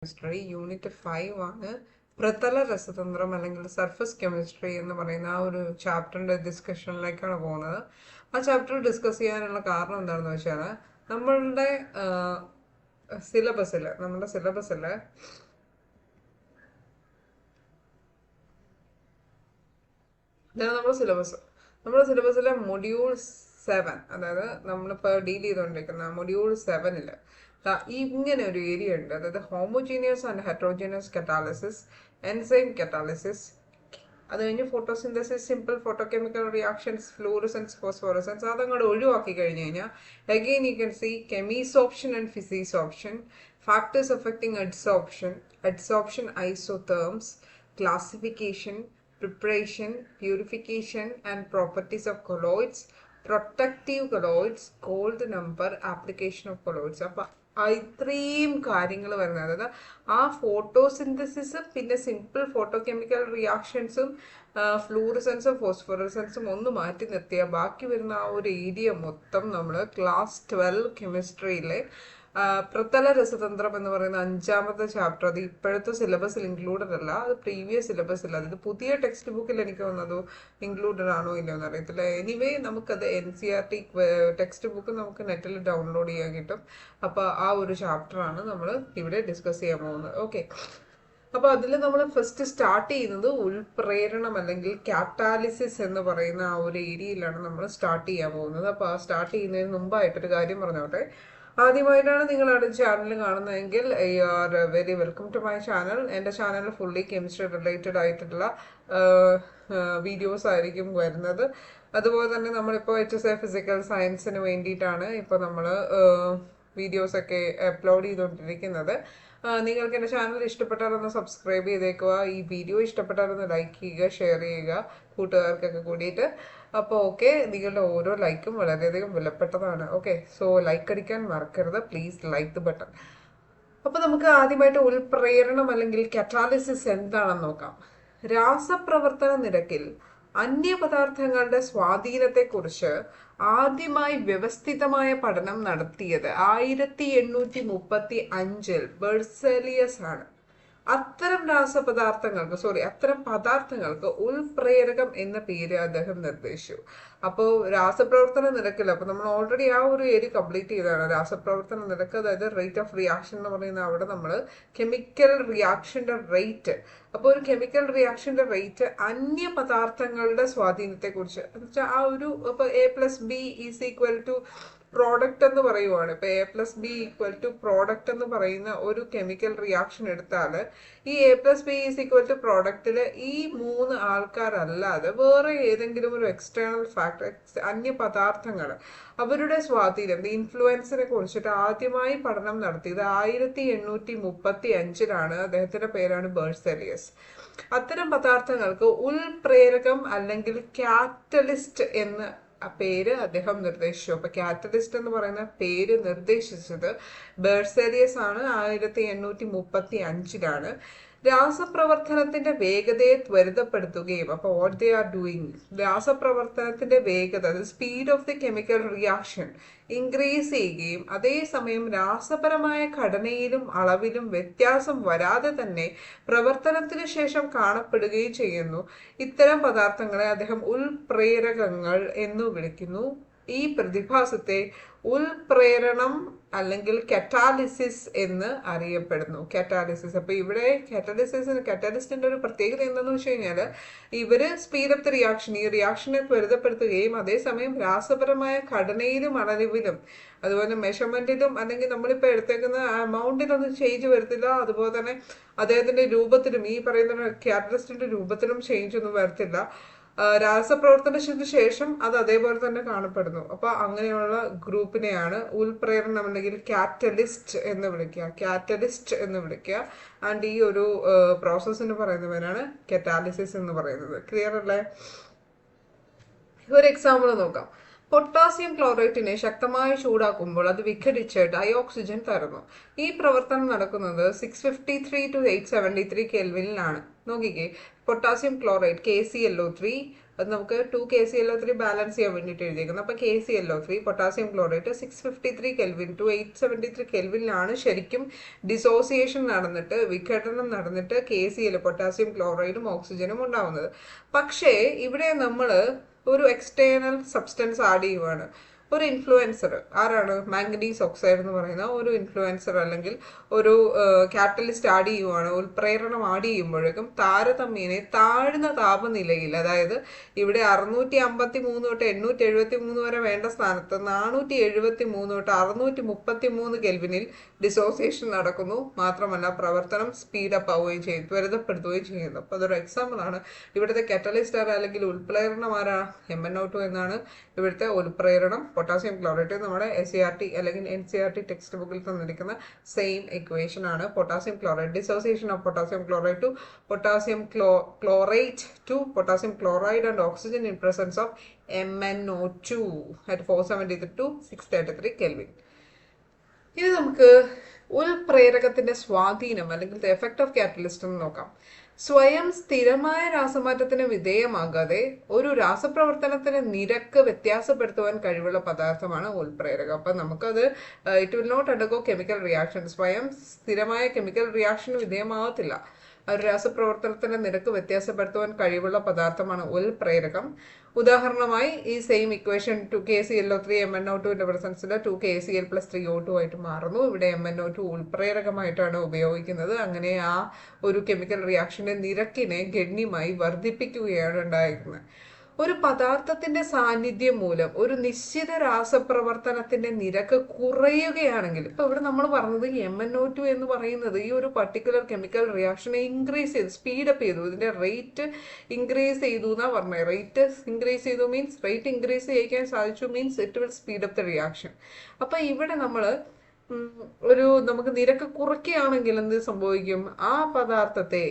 Chemistry unit 5 ആണ്. പ്രതല രസതന്ത്രം അല്ലെങ്കിൽ സർഫസ് കെമിസ്ട്രി എന്ന് പറയുന്ന ആ ഒരു ചാപ്റ്ററിന്റെ ഡിസ്കഷനിലേക്കാണ് പോകുന്നത്. ആ ചാപ്റ്റർ ഡിസ്കസ് ചെയ്യാനുള്ള കാരണം എന്താണെന്ന് വെച്ചാൽ നമ്മളുടെ സിലബസിൽ ഇതാണ് നമ്മുടെ സിലബസിലെ മൊഡ്യൂൾ 7, അതായത് നമ്മളിപ്പോൾ ഡീൽ ചെയ്തുകൊണ്ടിരിക്കുന്ന മൊഡ്യൂൾ 7 ഇങ്ങനെ ഒരു ഏരിയ ഉണ്ട്. അതായത് homogeneous and heterogeneous catalysis, enzyme catalysis, അത് കഴിഞ്ഞ് photosynthesis, simple photochemical reactions, fluorescence, phosphorescence, അതങ്ങോട്ട് ഒഴിവാക്കി കഴിഞ്ഞ് കഴിഞ്ഞാൽ again you can see chemisorption and physisorption, factors affecting adsorption isotherms, classification, preparation, purification and properties of colloids, protective colloids, cold number, application of colloids. അപ്പോൾ ഇത്രയും കാര്യങ്ങൾ വരുന്നത്, അതായത് ആ ഫോട്ടോസിന്തസിസ്, പിന്നെ സിമ്പിൾ ഫോട്ടോ കെമിക്കൽ റിയാക്ഷൻസും ഫ്ലൂറസൻസും ഫോസ്ഫോറസൻസും ഒന്ന് മാറ്റി നിർത്തിയാൽ ബാക്കി വരുന്ന ആ ഒരു ഏരിയ മൊത്തം നമ്മൾ ക്ലാസ് 12 കെമിസ്ട്രിയിലെ പ്രതല രസതന്ത്രം എന്ന് പറയുന്ന 5ാമത്തെ ചാപ്റ്റർ, അത് ഇപ്പോഴത്തെ സിലബസിൽ ഇൻക്ലൂഡഡ് അല്ല, അത് പ്രീവിയസ് സിലബസിൽ, അതായത് പുതിയ ടെക്സ്റ്റ് ബുക്കിൽ എനിക്ക് വന്നത് ഇൻക്ലൂഡഡ് ആണോ ഇല്ലയോ എന്ന് അറിയത്തില്ല. എനിവേ നമുക്കത് NCERT ടെക്സ്റ്റ് ബുക്ക് നമുക്ക് നെറ്റിൽ ഡൗൺലോഡ് ചെയ്യാൻ കിട്ടും. അപ്പോൾ ആ ഒരു ചാപ്റ്ററാണ് നമ്മൾ ഇവിടെ ഡിസ്കസ് ചെയ്യാൻ പോകുന്നത്. ഓക്കെ, അപ്പോൾ അതിൽ നമ്മൾ ഫസ്റ്റ് സ്റ്റാർട്ട് ചെയ്യുന്നത് ഉൾപ്രേരണം അല്ലെങ്കിൽ കാറ്റാലിസിസ് എന്ന് പറയുന്ന ആ ഒരു ഏരിയയിലാണ് നമ്മൾ സ്റ്റാർട്ട് ചെയ്യാൻ പോകുന്നത്. അപ്പോൾ ആ സ്റ്റാർട്ട് ചെയ്യുന്നതിന് മുമ്പായിട്ടൊരു കാര്യം പറഞ്ഞോട്ടെ. ആദ്യമായിട്ടാണ് നിങ്ങളുടെ ചാനൽ കാണുന്നതെങ്കിൽ you are very welcome to my channel. എൻ്റെ ചാനൽ ഫുള്ളി കെമിസ്ട്രി റിലേറ്റഡ് ആയിട്ടുള്ള വീഡിയോസ് ആയിരിക്കും വരുന്നത്. അതുപോലെ തന്നെ നമ്മളിപ്പോൾ HSA ഫിസിക്കൽ സയൻസിന് വേണ്ടിയിട്ടാണ് ഇപ്പോൾ നമ്മൾ വീഡിയോസൊക്കെ അപ്ലോഡ് ചെയ്തുകൊണ്ടിരിക്കുന്നത്. നിങ്ങൾക്ക് എൻ്റെ ചാനൽ ഇഷ്ടപ്പെട്ടാലൊന്ന് സബ്സ്ക്രൈബ് ചെയ്തേക്കുക. ഈ വീഡിയോ ഇഷ്ടപ്പെട്ടാലൊന്ന് ലൈക്ക് ചെയ്യുക, ഷെയർ ചെയ്യുക കൂട്ടുകാർക്കൊക്കെ കൂടിയിട്ട്. അപ്പോൾ ഓക്കെ, നിങ്ങളുടെ ഓരോ ലൈക്കും വളരെയധികം വിലപ്പെട്ടതാണ്. ഓക്കെ, സോ ലൈക്ക് അടിക്കാൻ മറക്കരുത്, പ്ലീസ് ലൈക്ക് ദ ബട്ടൺ. അപ്പോൾ നമുക്ക് ആദ്യമായിട്ട് ഉൾപ്രേരണം അല്ലെങ്കിൽ കറ്റാലിസിസ് എന്താണെന്ന് നോക്കാം. രാസപ്രവർത്തന നിരക്കിൽ അന്യപദാർത്ഥങ്ങളുടെ സ്വാധീനത്തെക്കുറിച്ച് ആദ്യമായി വ്യവസ്ഥിതമായ പഠനം നടത്തിയത് 1835 ബെർസേലിയസ് ആണ്. അത്തരം പദാർത്ഥങ്ങൾക്ക് ഉൾപ്രേരകം എന്ന പേര് അദ്ദേഹം നിർദ്ദേശിച്ചു. അപ്പോൾ രാസപ്രവർത്തന നിരക്കിൽ, അപ്പോൾ നമ്മൾ ഓൾറെഡി ആ ഒരു ഏരിയ കംപ്ലീറ്റ് ചെയ്തതാണ്. രാസപ്രവർത്തന നിരക്ക്, അതായത് റേറ്റ് ഓഫ് റിയാക്ഷൻ എന്ന് പറയുന്ന അവിടെ നമ്മൾ കെമിക്കൽ റിയാക്ഷന്റെ റേറ്റ്. അപ്പോൾ ഒരു കെമിക്കൽ റിയാക്ഷന്റെ റേറ്റ് അന്യ പദാർത്ഥങ്ങളുടെ സ്വാധീനത്തെ കുറിച്ച്, എന്ന് വെച്ചാൽ ആ ഒരു ഇപ്പോൾ A+B = പ്രോഡക്റ്റ് എന്ന് പറയുവാണ്. ഇപ്പൊ A+B = പ്രോഡക്റ്റ് എന്ന് പറയുന്ന ഒരു കെമിക്കൽ റിയാക്ഷൻ എടുത്താൽ ഈ A+B = പ്രോഡക്റ്റില് ഈ 3 ആൾക്കാരല്ലാതെ വേറെ ഏതെങ്കിലും ഒരു എക്സ്റ്റേണൽ ഫാക്ടർ, അന്യ പദാർത്ഥങ്ങൾ, അവരുടെ സ്വാധീനം, ഇൻഫ്ലുവൻസിനെ കുറിച്ചിട്ട് ആദ്യമായി പഠനം നടത്തിയത് 1835 അദ്ദേഹത്തിന്റെ പേരാണ് ബെർസേലിയസ്. അത്തരം പദാർത്ഥങ്ങൾക്ക് ഉൾപ്രേരകം അല്ലെങ്കിൽ കാറ്റലിസ്റ്റ് എന്ന് പേര് അദ്ദേഹം നിർദ്ദേശിച്ചു. അപ്പൊ കാറ്റലിസ്റ്റ് എന്ന് പറയുന്ന പേര് നിർദ്ദേശിച്ചത് ബെർസേലിയസ് ആണ്. 1835 രാസപ്രവർത്തനത്തിന്റെ വേഗതയെ ത്വരിതപ്പെടുത്തുകയും, അപ്പോൾ വാട്ട് ദേ ആർ ഡൂയിങ്, രാസപ്രവർത്തനത്തിന്റെ വേഗത, speed of the chemical reaction increase ചെയ്യുകയും അതേസമയം രാസപരമായ ഘടനയിലും അളവിലും വ്യത്യാസം വരാതെ തന്നെ പ്രവർത്തനത്തിന് ശേഷം കാണപ്പെടുകയും ചെയ്യുന്നു. ഇത്തരം പദാർത്ഥങ്ങളെ അദ്ദേഹം ഉൾപ്രേരകങ്ങൾ എന്ന് വിളിക്കുന്നു. ഈ പ്രതിഭാസത്തെ ഉൾപ്രേരണം അല്ലെങ്കിൽ കറ്റാലിസിസ് എന്ന് അറിയപ്പെടുന്നു. കറ്റാലിസിസ്, അപ്പൊ ഇവിടെ കറ്റാലിസ്റ്റിന്റെ ഒരു പ്രത്യേകത എന്താണെന്ന് വെച്ച് കഴിഞ്ഞാൽ ഇവര് സ്പീഡ് ഓഫ് ദ റിയാക്ഷൻ, ഈ റിയാക്ഷനെ ത്വരിതപ്പെടുത്തുകയും അതേസമയം രാസപരമായ ഘടനയിലും അളവിലും അതുപോലെ മെഷർമെന്റിലും, അല്ലെങ്കിൽ നമ്മളിപ്പോൾ എടുത്തേക്കുന്ന എമൗണ്ടിലൊന്നും ചേഞ്ച് വരത്തില്ല. അതുപോലെ തന്നെ അദ്ദേഹത്തിന്റെ രൂപത്തിലും, ഈ പറയുന്ന കാറ്റലിസ്റ്റിന്റെ രൂപത്തിലും ചേഞ്ച് ഒന്നും വരത്തില്ല. രാസപ്രവർത്തനത്തിന് ശേഷം അത് അതേപോലെ തന്നെ കാണപ്പെടുന്നു. അപ്പൊ അങ്ങനെയുള്ള ഗ്രൂപ്പിനെയാണ് ഉൾപ്രേരണം അല്ലെങ്കിൽ കാറ്റലിസ്റ്റ് എന്ന് വിളിക്കുക. ആൻഡ് ഈ ഒരു പ്രോസസ്സിന് പറയുന്നവരാണ് കറ്റാലിസിസ് എന്ന് പറയുന്നത്. ക്ലിയർ അല്ലേ? ഒരു എക്സാമ്പിൾ നോക്കാം. പൊട്ടാസ്യം ക്ലോറൈറ്റിനെ ശക്തമായി ചൂടാക്കുമ്പോൾ അത് വിഘടിച്ച് ഡയോക്സിജൻ തരുന്നു. ഈ പ്രവർത്തനം നടക്കുന്നത് 653 to 873 കെൽവിനിലാണ്. നോക്കിക്കേ, പൊട്ടാസ്യം ക്ലോറൈറ്റ് KClO3 അത് നമുക്ക് 2KClO3 ബാലൻസ് ചെയ്യാൻ വേണ്ടിയിട്ട് എഴുതിയിരിക്കുന്നത്. അപ്പോൾ KClO3 potassium chlorate 653 kelvin to 873 കെൽവിനിലാണ് ശരിക്കും ഡിസോസിയേഷൻ നടന്നിട്ട് വിഘടനം നടന്നിട്ട് KCl പൊട്ടാസ്യം ക്ലോറൈഡും ഓക്സിജനും ഉണ്ടാവുന്നത്. പക്ഷേ ഇവിടെ നമ്മൾ ഒരു എക്സ്റ്റേണൽ സബ്സ്റ്റൻസ് ആഡ് ചെയ്യുവാണ്. ഒരു ഇൻഫ്ലുവൻസർ ആരാണ്? മാംഗനീസ് ഓക്സൈഡ് എന്ന് പറയുന്ന ഒരു ഇൻഫ്ലുവൻസർ അല്ലെങ്കിൽ ഒരു കാറ്റലിസ്റ്റ് ആഡ് ചെയ്യുവാണ്. ഉൽപ്രേരണം ആഡ് ചെയ്യുമ്പോഴേക്കും താരതമ്യേന താഴ്ന്ന താപനിലയിൽ, അതായത് ഇവിടെ 653 തൊട്ട് 873 വരെ വേണ്ട സ്ഥാനത്ത് 473 തൊട്ട് 633 കെൽവിനിൽ ഡിസോസിയേഷൻ നടക്കുന്നു. മാത്രമല്ല പ്രവർത്തനം സ്പീഡപ്പ് ആവുകയും ചെയ്യും, ത്വരിതപ്പെടുത്തുകയും ചെയ്യുന്നു. അപ്പോൾ അതൊരു എക്സാമ്പിൾ ആണ്. ഇവിടുത്തെ കാറ്റലിസ്റ്റ് ആരാ അല്ലെങ്കിൽ ഉൽപ്രേരണം ആരാ? MnO2 എന്നാണ് ഇവിടുത്തെ ഉൽപ്രേരണം. പൊട്ടാസ്യം ക്ലോറേറ്റ് നമ്മുടെ SCERT അല്ലെങ്കിൽ NCERT ടെക്സ്റ്റ് ബുക്കിൽ തന്നിരിക്കുന്ന സെയിം ഇക്വേഷൻ ആണ്. Potassium chloride, dissociation of potassium chloride to potassium chlorate to potassium chloride and oxygen in presence of MnO2 at 473 to 633 kelvin. ഇനി നമുക്ക് ഉൽപ്രേരകത്തിന്റെ സ്വാധീനം അല്ലെങ്കിൽ ദ എഫക്ട് ഓഫ് കാറ്റലിസ്റ്റ് എന്ന് നോക്കാം. സ്വയം സ്ഥിരമായ രാസമാറ്റത്തിന് വിധേയമാകാതെ ഒരു രാസപ്രവർത്തനത്തിന്റെ നിരക്ക് വ്യത്യാസപ്പെടുത്തുവാൻ കഴിവുള്ള പദാർത്ഥമാണ് ഉൽപ്രേരകം. അപ്പൊ നമുക്കത് it will not undergo chemical reaction. സ്വയം സ്ഥിരമായ കെമിക്കൽ റിയാക്ഷന് വിധേയമാകത്തില്ല. ഒരു രാസപ്രവർത്തനത്തിന്റെ നിരക്ക് വ്യത്യാസപ്പെടുത്തുവാൻ കഴിവുള്ള പദാർത്ഥമാണ് ഉൽപ്രേരകം. ഉദാഹരണമായി ഈ സെയിം ഇക്വേഷൻ 2KClO3 MnO2ന്റെ പ്രസൻസിൽ 2KCl+3O2 ആയിട്ട് മാറുന്നു. ഇവിടെ MnO2 ഉൽപ്രേരകമായിട്ടാണ് ഉപയോഗിക്കുന്നത്. അങ്ങനെ ആ ഒരു കെമിക്കൽ റിയാക്ഷന്റെ നിരക്കിനെ ഗണ്യമായി വർദ്ധിപ്പിക്കുകയാണ് ഉണ്ടായിരിക്കുന്നത്. ഒരു പദാർത്ഥത്തിന്റെ സാന്നിധ്യം മൂലം ഒരു നിശ്ചിത രാസപ്രവർത്തനത്തിന്റെ നിരക്ക് കുറയുകയാണെങ്കിൽ, ഇപ്പൊ ഇവിടെ നമ്മൾ പറഞ്ഞത് MnO2 എന്ന് പറയുന്നത് ഈ ഒരു പർട്ടിക്കുലർ കെമിക്കൽ റിയാക്ഷനെ ഇൻക്രീസ് ചെയ്തു, സ്പീഡപ്പ് ചെയ്തു, ഇതിന്റെ റേറ്റ് ഇൻക്രീസ് ചെയ്തു എന്നാ പറഞ്ഞത്. റേറ്റ് ഇൻക്രീസ് ചെയ്തു മീൻസ് റേറ്റ് ഇൻക്രീസ് ചെയ്യിക്കാൻ സാധിച്ചു means it will speed up the reaction. അപ്പൊ ഇവിടെ നമ്മൾ നമുക്ക് നിരക്ക് കുറയ്ക്കുകയാണെങ്കിൽ എന്ത് സംഭവിക്കും? ആ പദാർത്ഥത്തെ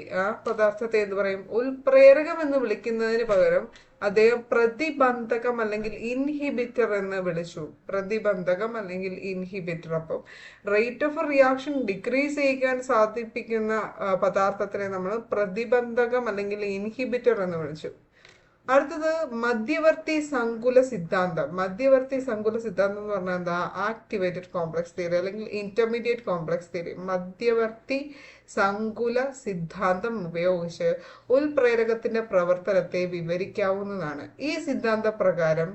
എന്ത് പറയും? ഉൽപ്രേരകം എന്ന് വിളിക്കുന്നതിന് പകരം അദ്ദേഹം പ്രതിബന്ധകം അല്ലെങ്കിൽ ഇൻഹിബിറ്റർ എന്ന് വിളിച്ചു. പ്രതിബന്ധകം അല്ലെങ്കിൽ ഇൻഹിബിറ്റർ. അപ്പം റേറ്റ് ഓഫ് റിയാക്ഷൻ ഡിക്രീസ് ചെയ്യിക്കാൻ സാധിപ്പിക്കുന്ന പദാർത്ഥത്തിനെ നമ്മൾ പ്രതിബന്ധകം അല്ലെങ്കിൽ ഇൻഹിബിറ്റർ എന്ന് വിളിച്ചു. അടുത്തത് മധ്യവർത്തി സങ്കുല സിദ്ധാന്തം. മധ്യവർത്തി സങ്കുല സിദ്ധാന്തം എന്ന് പറഞ്ഞാൽ എന്താ? ആക്ടിവേറ്റഡ് കോംപ്ലക്സ് തിയറി അല്ലെങ്കിൽ ഇന്റർമീഡിയറ്റ് കോംപ്ലക്സ് തിയറി. മധ്യവർത്തി സങ്കുല സിദ്ധാന്തം ഉപയോഗിച്ച് ഉൽപ്രേരകത്തിന്റെ പ്രവർത്തനത്തെ വിവരിക്കാവുന്നതാണ്. ഈ സിദ്ധാന്ത പ്രകാരം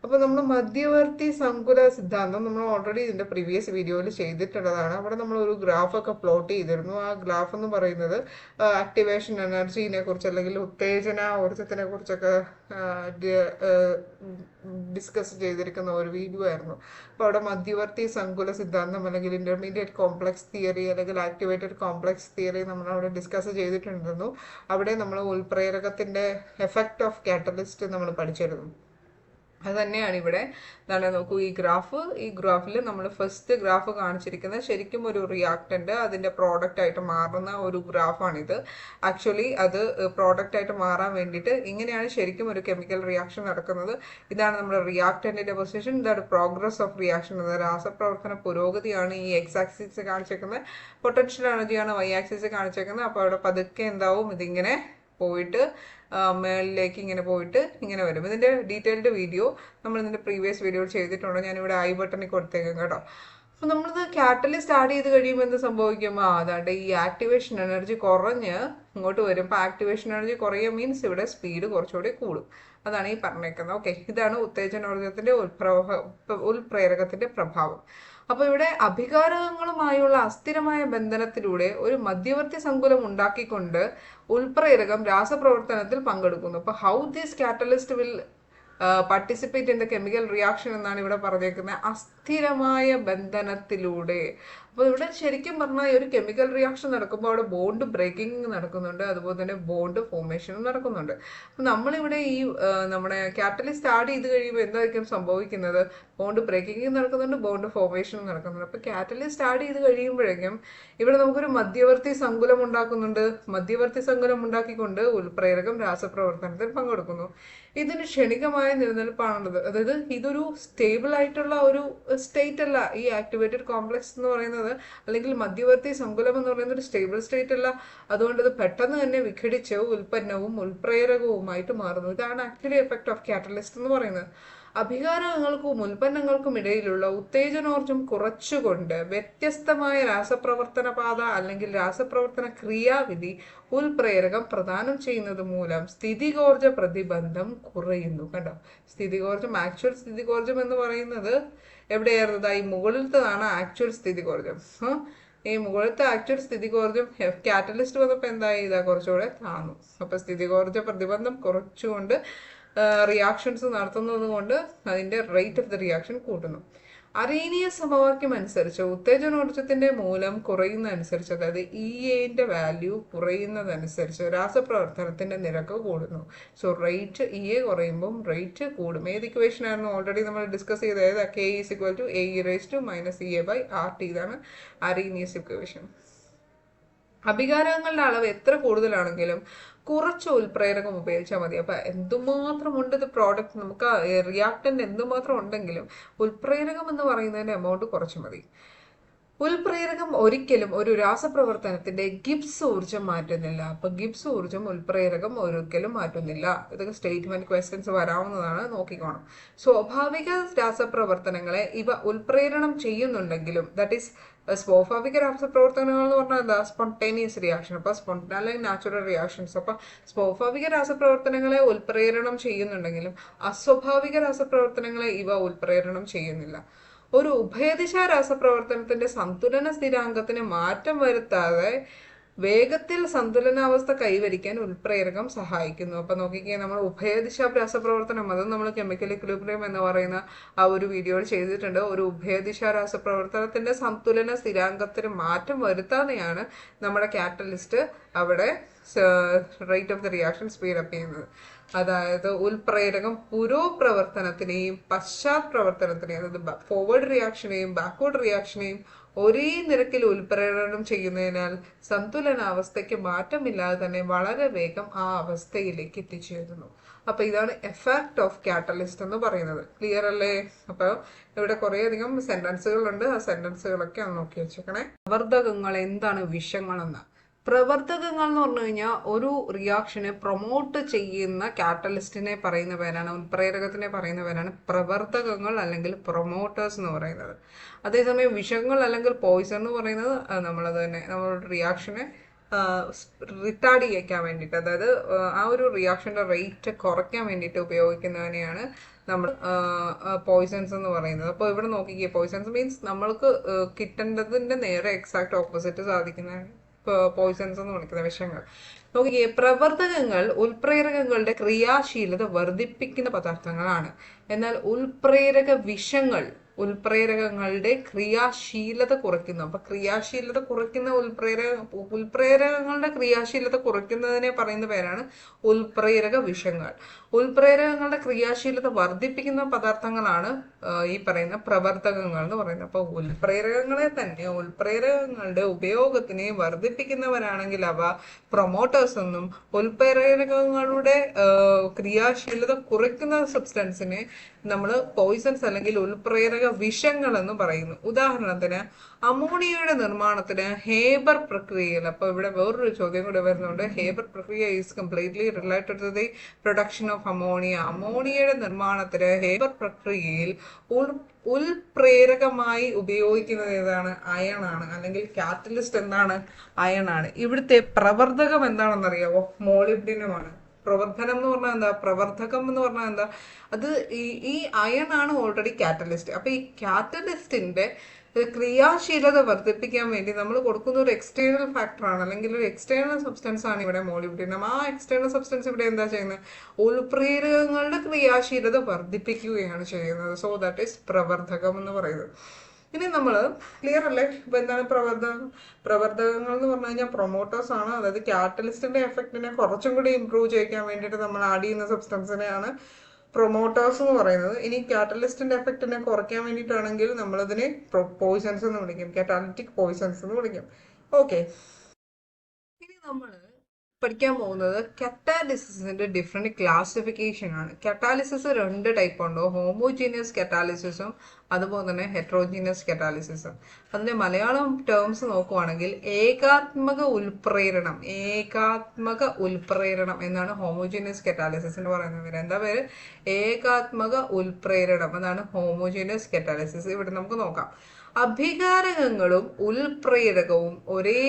അപ്പൊ നമ്മൾ മധ്യവർത്തി സങ്കുല സിദ്ധാന്തം നമ്മൾ ഓൾറെഡി ഇതിന്റെ പ്രീവിയസ് വീഡിയോയിൽ ചെയ്തിട്ടുള്ളതാണ്. അവിടെ നമ്മൾ ഒരു ഗ്രാഫ് ഒക്കെ പ്ലോട്ട് ചെയ്തിരുന്നു. ആ ഗ്രാഫ് എന്ന് പറയുന്നത് ആക്ടിവേഷൻ എനർജീനെ കുറിച്ച് അല്ലെങ്കിൽ ഉത്തേജന ഊർജത്തിനെ കുറിച്ചൊക്കെ ഡിസ്കസ് ചെയ്തിരിക്കുന്ന ഒരു വീഡിയോ ആയിരുന്നു. അപ്പോൾ അവിടെ മധ്യവർത്തി സങ്കുല സിദ്ധാന്തം അല്ലെങ്കിൽ ഇന്റർമീഡിയറ്റ് കോംപ്ലക്സ് തിയറി അല്ലെങ്കിൽ ആക്ടിവേറ്റഡ് കോംപ്ലക്സ് തിയറി നമ്മൾ അവിടെ ഡിസ്കസ് ചെയ്തിട്ടുണ്ടായിരുന്നു. അവിടെ നമ്മൾ ഉൽപ്രേരകത്തിന്റെ എഫക്ട് ഓഫ് കാറ്റലിസ്റ്റ് നമ്മൾ പഠിച്ചിരുന്നു. അത് തന്നെയാണ് ഇവിടെ. നോക്കൂ ഈ ഗ്രാഫിൽ നമ്മൾ ഫസ്റ്റ് ഗ്രാഫ് കാണിച്ചിരിക്കുന്നത് ശരിക്കും ഒരു റിയാക്ടന്റ് അതിന്റെ പ്രോഡക്റ്റ് ആയിട്ട് മാറുന്ന ഒരു ഗ്രാഫാണിത്. ആക്ച്വലി അത് പ്രോഡക്റ്റ് ആയിട്ട് മാറാൻ വേണ്ടിയിട്ട് ഇങ്ങനെയാണ് ശരിക്കും ഒരു കെമിക്കൽ റിയാക്ഷൻ നടക്കുന്നത്. ഇതാണ് നമ്മുടെ റിയാക്ടന്റിന്റെ പൊസിഷൻ, ഇതാണ് പ്രോഗ്രസ് ഓഫ് റിയാക്ഷൻ എന്നത്. രാസപ്രവർത്തന പുരോഗതിയാണ് ഈ X ആക്സിസ് കാണിച്ചേക്കുന്നത്, പൊട്ടൻഷ്യൽ എനർജിയാണ് Y ആക്സിസ് കാണിച്ചേക്കുന്നത്. അപ്പോൾ അവിടെ പതുക്കെ എന്താവും, ഇതിങ്ങനെ പോയിട്ട് മേളിലേക്ക് ഇങ്ങനെ പോയിട്ട് ഇങ്ങനെ വരും. ഇതിന്റെ ഡീറ്റെയിൽഡ് വീഡിയോ നമ്മൾ ഇതിന്റെ പ്രീവിയസ് വീഡിയോ ചെയ്തിട്ടുണ്ട്. ഞാനിവിടെ ഐ ബട്ടണിൽ കൊടുത്തേക്കും കേട്ടോ. അപ്പൊ നമ്മളിത് കാറ്റലിസ്റ്റ് ആഡ് ചെയ്ത് കഴിയുമ്പോൾ എന്ത് സംഭവിക്കും? അതാണ്ട് ഈ ആക്ടിവേഷൻ എനർജി കുറഞ്ഞ് ഇങ്ങോട്ട് വരും. അപ്പൊ ആക്ടിവേഷൻ എനർജി കുറയുക മീൻസ് ഇവിടെ സ്പീഡ് കുറച്ചുകൂടി കൂടും. അതാണ് ഈ പറഞ്ഞേക്കുന്നത്. ഓക്കെ, ഇതാണ് ഉത്തേജനോർജത്തിന്റെ ഉൽപ്രേരകത്തിന്റെ പ്രഭാവം. അപ്പൊ ഇവിടെ അഭികാരകങ്ങളുമായുള്ള അസ്ഥിരമായ ബന്ധനത്തിലൂടെ ഒരു മധ്യവർത്തി സങ്കുലം ഉണ്ടാക്കിക്കൊണ്ട് ഉൽപ്രേരകം രാസപ്രവർത്തനത്തിൽ പങ്കെടുക്കുന്നു. അപ്പൊ how this catalyst will participate in the chemical reaction എന്നാണ് ഇവിടെ പറഞ്ഞേക്കുന്നത്. അസ്ഥിരമായ ബന്ധനത്തിലൂടെ. അപ്പോൾ ഇവിടെ ശരിക്കും പറഞ്ഞാൽ ഒരു കെമിക്കൽ റിയാക്ഷൻ നടക്കുമ്പോൾ അവിടെ ബോണ്ട് ബ്രേക്കിംഗ് നടക്കുന്നുണ്ട്, അതുപോലെ തന്നെ ബോണ്ട് ഫോർമേഷനും നടക്കുന്നുണ്ട്. അപ്പം നമ്മളിവിടെ ഈ നമ്മുടെ കാറ്റലിസ്റ്റ് ആഡ് ചെയ്ത് കഴിയുമ്പോൾ എന്തായിരിക്കും സംഭവിക്കുന്നത്? ബോണ്ട് ബ്രേക്കിംഗ് നടക്കുന്നുണ്ട്, ബോണ്ട് ഫോർമേഷനും നടക്കുന്നുണ്ട്. അപ്പോൾ കാറ്റലിസ്റ്റ് ആഡ് ചെയ്ത് കഴിയുമ്പോഴേക്കും ഇവിടെ നമുക്കൊരു മധ്യവർത്തി സങ്കുലം ഉണ്ടാക്കുന്നുണ്ട്. മധ്യവർത്തി സങ്കുലം ഉണ്ടാക്കിക്കൊണ്ട് ഉൽപ്രേരകം രാസപ്രവർത്തനത്തിൽ പങ്കെടുക്കുന്നു. ഇതിന് ക്ഷണികമായ നിലനിൽപ്പാണുള്ളത്. അതായത് ഇതൊരു സ്റ്റേബിൾ ആയിട്ടുള്ള ഒരു സ്റ്റേറ്റ് അല്ല. ഈ ആക്ടിവേറ്റഡ് കോംപ്ലക്സ് എന്ന് പറയുന്നത്, അല്ലെങ്കിൽ മധ്യവർത്തി സങ്കുലം എന്ന് പറയുന്നത് ഒരു സ്റ്റേബിൾ സ്റ്റേറ്റ് അല്ല. അതുകൊണ്ട് ഇത് പെട്ടെന്ന് തന്നെ വിഘടിച്ച് ഉൽപ്പന്നവും ഉൽപ്രേരകവുമായിട്ട് മാറുന്നു. ഇതാണ് ആക്ച്വലി എഫക്ട് ഓഫ് കാറ്റലിസ്റ്റ് എന്ന് പറയുന്നത്. അഭികാരകങ്ങൾക്കും ഉൽപ്പന്നങ്ങൾക്കും ഇടയിലുള്ള ഉത്തേജനോർജം കുറച്ചുകൊണ്ട് വ്യത്യസ്തമായ രാസപ്രവർത്തന പാത അല്ലെങ്കിൽ രാസപ്രവർത്തന ക്രിയാവിധി ഉൽപ്രേരകം പ്രദാനം ചെയ്യുന്നത് മൂലം സ്ഥിതികോർജ പ്രതിബന്ധം കുറയുന്നു. കണ്ടോ, സ്ഥിതികോർജം, ആക്ച്വൽ സ്ഥിതികോർജം എന്ന് പറയുന്നത് എവിടെയായിരുന്നത്? ഈ മുകളിലത്തതാണ് ആക്ച്വൽ സ്ഥിതികോർജം. ഈ മുകളിലത്തെ ആക്ച്വൽ സ്ഥിതികോർജം കാറ്റലിസ്റ്റ് വന്നപ്പോൾ എന്തായി? ഇതാ കുറച്ചുകൂടെ താന്നു. അപ്പൊ സ്ഥിതികോർജ പ്രതിബന്ധം കുറച്ചുകൊണ്ട് റിയാക്ഷൻസ് നടത്തുന്നത് കൊണ്ട് അതിന്റെ റേറ്റ് ഓഫ് ദ റിയാക്ഷൻ കൂട്ടുന്നു. അറീനിയസ് സമവാക്യം അനുസരിച്ച് ഉത്തേജനോർജത്തിന്റെ മൂലം കുറയുന്ന അനുസരിച്ച്, അതായത് ന്റെ വാല്യൂ കുറയുന്നതനുസരിച്ച് രാസപ്രവർത്തനത്തിന്റെ നിരക്ക് കൂടുന്നു. സോ റേറ്റ് കുറയുമ്പോൾ റേറ്റ് കൂടും. ഏത് ഇക്വേഷൻ ആയിരുന്നു ഓൾറെഡി നമ്മൾ ഡിസ്കസ് ചെയ്തത്? K is equal to AE⁻ ഇതാണ് അറീനിയസ് ഇക്വേഷൻ. അഭികാരകങ്ങളുടെ അളവ് എത്ര കൂടുതലാണെങ്കിലും കുറച്ച് ഉൽപ്രേരകം ഉപയോഗിച്ചാൽ മതി. അപ്പൊ എന്തുമാത്രം ഉണ്ട് ഇത് പ്രോഡക്റ്റ്, നമുക്ക് റിയാക്ടന്റ് എന്തുമാത്രം ഉണ്ടെങ്കിലും ഉൽപ്രേരകം എന്ന് പറയുന്നതിന്റെ എമൗണ്ട് കുറച്ച് മതി. ഉൽപ്രേരകം ഒരിക്കലും ഒരു രാസപ്രവർത്തനത്തിന്റെ ഗിബ്സ് ഊർജം മാറ്റുന്നില്ല. അപ്പൊ ഗിബ്സ് ഊർജം ഉൽപ്രേരകം ഒരിക്കലും മാറ്റുന്നില്ല. ഇതൊക്കെ സ്റ്റേറ്റ്മെന്റ് ക്വസ്റ്റ്യൻസ് വരാവുന്നതാണ്, നോക്കിക്കോണം. സ്വാഭാവിക രാസപ്രവർത്തനങ്ങളെ ഇവ ഉൽപ്രേരണം ചെയ്യുന്നുണ്ടെങ്കിലും, ദാറ്റ് ഈസ് സ്വാഭാവിക രാസപ്രവർത്തനങ്ങൾ എന്ന് പറഞ്ഞാൽ എന്താ? Spontaneous reaction. അപ്പൊ അല്ലെങ്കിൽ നാച്ചുറൽ റിയാക്ഷൻസ്. അപ്പൊ സ്വാഭാവിക രാസപ്രവർത്തനങ്ങളെ ഉൽപ്രേരണം ചെയ്യുന്നുണ്ടെങ്കിലും അസ്വാഭാവിക രാസപ്രവർത്തനങ്ങളെ ഇവ ഉൽപ്രേരണം ചെയ്യുന്നില്ല. ഒരു ഉഭയദിശ രാസപ്രവർത്തനത്തിന്റെ സന്തുലന സ്ഥിരാങ്കത്തിന് മാറ്റം വരുത്താതെ വേഗത്തിൽ സന്തുലനാവസ്ഥ കൈവരിക്കാൻ ഉൽപ്രേരകം സഹായിക്കുന്നു. അപ്പൊ നോക്കിക്കേ, നമ്മൾ ഉഭയദിശ രാസപ്രവർത്തനം, അത് നമ്മൾ കെമിക്കൽ ഇക്വിലിബ്രിയം എന്ന് പറയുന്ന ആ ഒരു വീഡിയോയിൽ ചെയ്തിട്ടുണ്ട്. ഒരു ഉഭയദിശ രാസപ്രവർത്തനത്തിന്റെ സന്തുലന സ്ഥിരാങ്കത്തിന് മാറ്റം വരുത്താതെയാണ് നമ്മുടെ കാറ്റലിസ്റ്റ് അവിടെ rate of the reaction speed up ചെയ്യുന്നത്. അതായത് ഉൽപ്രേരകം പുരോപ്രവർത്തനത്തിനെയും പശ്ചാത് പ്രവർത്തനത്തിനെയും, അതായത് ഫോർവേഡ് റിയാക്ഷനെയും ബാക്ക്വേർഡ് റിയാക്ഷനെയും ഒരേ നിരക്കിൽ ഉൽപ്രേരണം ചെയ്യുന്നതിനാൽ സന്തുലനാവസ്ഥയ്ക്ക് മാറ്റമില്ലാതെ തന്നെ വളരെ വേഗം ആ അവസ്ഥയിലേക്ക് എത്തിച്ചേരുന്നു. അപ്പൊ ഇതാണ് എഫക്ട് ഓഫ് കാറ്റലിസ്റ്റ് എന്ന് പറയുന്നത്. ക്ലിയർ അല്ലേ? അപ്പൊ ഇവിടെ കുറെ അധികം സെന്റൻസുകളുണ്ട്. ആ സെന്റൻസുകളൊക്കെ ഒന്ന് നോക്കി വെച്ചേക്കണേ. പ്രവർത്തകങ്ങൾ എന്താണ്? വിഷങ്ങളെന്ന്. പ്രവർത്തകങ്ങൾ എന്ന് പറഞ്ഞു കഴിഞ്ഞാൽ ഒരു റിയാക്ഷനെ പ്രൊമോട്ട് ചെയ്യുന്ന കാറ്റലിസ്റ്റിനെ പറയുന്ന പേരാണ്, ഉൽപ്രേരകത്തിനെ പറയുന്ന പേരാണ് പ്രവർത്തകങ്ങൾ അല്ലെങ്കിൽ പ്രൊമോട്ടേഴ്സ് എന്ന് പറയുന്നത്. അതേസമയം വിഷങ്ങൾ അല്ലെങ്കിൽ പോയിസൺ എന്ന് പറയുന്നത് നമ്മളത് തന്നെ നമ്മളുടെ റിയാക്ഷനെ റിട്ടാർഡ് ചെയ്യിക്കാൻ വേണ്ടിയിട്ട്, അതായത് ആ ഒരു റിയാക്ഷന്റെ റേറ്റ് കുറയ്ക്കാൻ വേണ്ടിയിട്ട് ഉപയോഗിക്കുന്നതിനെയാണ് നമ്മൾ പോയിസൺസ് എന്ന് പറയുന്നത്. അപ്പോൾ ഇവിടെ നോക്കിക്കേ, പോയിസൺസ് മീൻസ് നമ്മൾക്ക് കിട്ടേണ്ടതിന്റെ നേരെ എക്സാക്ട് ഓപ്പോസിറ്റ് സാധിക്കുന്നതാണ് പോയിസൺസ് എന്ന് വിളിക്കുന്ന വിഷങ്ങൾ. നോക്കിക്കേ, പ്രവർത്തകങ്ങൾ ഉൽപ്രേരകങ്ങളുടെ ക്രിയാശീലത വർദ്ധിപ്പിക്കുന്ന പദാർത്ഥങ്ങളാണ്. എന്നാൽ ഉൽപ്രേരക വിഷങ്ങൾ ഉൽപ്രേരകങ്ങളുടെ ക്രിയാശീലത കുറയ്ക്കുന്നു. അപ്പൊ ക്രിയാശീലത കുറയ്ക്കുന്ന ഉൽപ്രേരകങ്ങളുടെ ക്രിയാശീലത കുറയ്ക്കുന്നതിനെ പറയുന്ന പേരാണ് ഉൽപ്രേരക വിഷങ്ങൾ. ഉൽപ്രേരകങ്ങളുടെ ക്രിയാശീലത വർദ്ധിപ്പിക്കുന്ന പദാർത്ഥങ്ങളാണ് ഈ പറയുന്ന പ്രവർത്തകങ്ങൾ എന്ന് പറയുന്നത്. അപ്പൊ ഉൽപ്രേരകങ്ങളെ തന്നെ, ഉൽപ്രേരകങ്ങളുടെ ഉപയോഗത്തിനെ വർദ്ധിപ്പിക്കുന്നവരാണെങ്കിൽ അവ പ്രൊമോട്ടേഴ്സ് എന്നും, ഉൽപ്രേരകങ്ങളുടെ ക്രിയാശീലത കുറയ്ക്കുന്ന സബ്സ്റ്റൻസിനെ നമ്മൾ പോയിസൺസ് അല്ലെങ്കിൽ ഉൽപ്രേരക വിഷങ്ങൾ എന്ന് പറയുന്നു. ഉദാഹരണത്തിന് അമോണിയയുടെ നിർമ്മാണത്തിന് ഹേബർ പ്രക്രിയയിൽ, അപ്പൊ ഇവിടെ വേറൊരു ചോദ്യം കൂടെ വരുന്നുണ്ട്. ഹേബർ പ്രക്രിയ is completely related to the production of ammonia. അമോണിയയുടെ നിർമ്മാണത്തിന് ഹേബർ പ്രക്രിയയിൽ ഉൽപ്രേരകമായി ഉപയോഗിക്കുന്നത് ഏതാണ്? അയൺ ആണ്. അല്ലെങ്കിൽ കാറ്റലിസ്റ്റ് എന്താണ്? അയൺ ആണ്. ഇവിടുത്തെ പ്രവർത്തകം എന്താണെന്നറിയാവോ? മോളിബ്ഡിനമാണ്. പ്രവർത്തനം എന്ന് പറഞ്ഞാൽ എന്താ? പ്രവർത്തകം എന്ന് പറഞ്ഞാൽ എന്താ? അത് ഈ അയൺ ആണ് ഓൾറെഡി കാറ്റലിസ്റ്റ്. അപ്പൊ ഈ കാറ്റലിസ്റ്റിന്റെ ക്രിയാശീലത വർദ്ധിപ്പിക്കാൻ വേണ്ടി നമ്മൾ കൊടുക്കുന്ന ഒരു എക്സ്റ്റേണൽ ഫാക്ടറാണ്, അല്ലെങ്കിൽ ഒരു എക്സ്റ്റേണൽ സബ്സ്റ്റൻസ് ആണ് ഇവിടെ മോളിബ്ഡിനം. ആ എക്സ്റ്റേണൽ സബ്സ്റ്റൻസ് ഇവിടെ എന്താ ചെയ്യുന്നത്? ഉൽപ്രേരകങ്ങളുടെ ക്രിയാശീലത വർദ്ധിപ്പിക്കുകയാണ് ചെയ്യുന്നത്. സോ ദാറ്റ് ഈസ് പ്രവർത്തകം എന്ന് പറയുന്നത്. ഇനി നമ്മൾ ക്ലിയർ അല്ലേ? ഇപ്പൊ എന്താണ് പ്രവർത്തകങ്ങൾ എന്ന് പറഞ്ഞു കഴിഞ്ഞാൽ പ്രൊമോട്ടേഴ്സ് ആണ്. അതായത് കാറ്റലിസ്റ്റിന്റെ എഫക്റ്റിനെ കുറച്ചും കൂടി ഇംപ്രൂവ് ചെയ്യിക്കാൻ വേണ്ടിയിട്ട് നമ്മൾ ആഡ് ചെയ്യുന്ന സബ്സ്റ്റൻസിനെയാണ് പ്രൊമോട്ടേഴ്സ് എന്ന് പറയുന്നത്. ഇനി കാറ്റലിസ്റ്റിന്റെ എഫക്റ്റിനെ കുറയ്ക്കാൻ വേണ്ടിയിട്ടാണെങ്കിൽ നമ്മളതിനെ പോയിസൺസ് എന്ന് വിളിക്കും, കാറ്റാലിറ്റിക് പോയിസൺസ് എന്ന് വിളിക്കും. ഓക്കെ, ഇനി നമ്മൾ പഠിക്കാൻ പോകുന്നത് കറ്റാലിസിന്റെ ഡിഫറെന്റ് ക്ലാസിഫിക്കേഷൻ ആണ്. കറ്റാലിസിസ് രണ്ട് ടൈപ്പ് ഉണ്ട്, ഹോമോജീനിയസ് കറ്റാലിസിസും അതുപോലെ തന്നെ ഹെട്രോജീനിയസ് കറ്റാലിസിസും. അതിന്റെ മലയാളം ടേംസ് നോക്കുവാണെങ്കിൽ ഏകാത്മക ഉൽപ്രേരണം എന്നാണ് ഹോമോജീനിയസ് കറ്റാലിസിന് പറയുന്ന പേര്. എന്താ പേര്? ഏകാത്മക ഉൽപ്രേരണം എന്നാണ് ഹോമോജീനിയസ് കറ്റാലിസിസ്. ഇവിടെ നമുക്ക് നോക്കാം. അഭികാരകങ്ങളും ഉൽപ്രേരകവും ഒരേ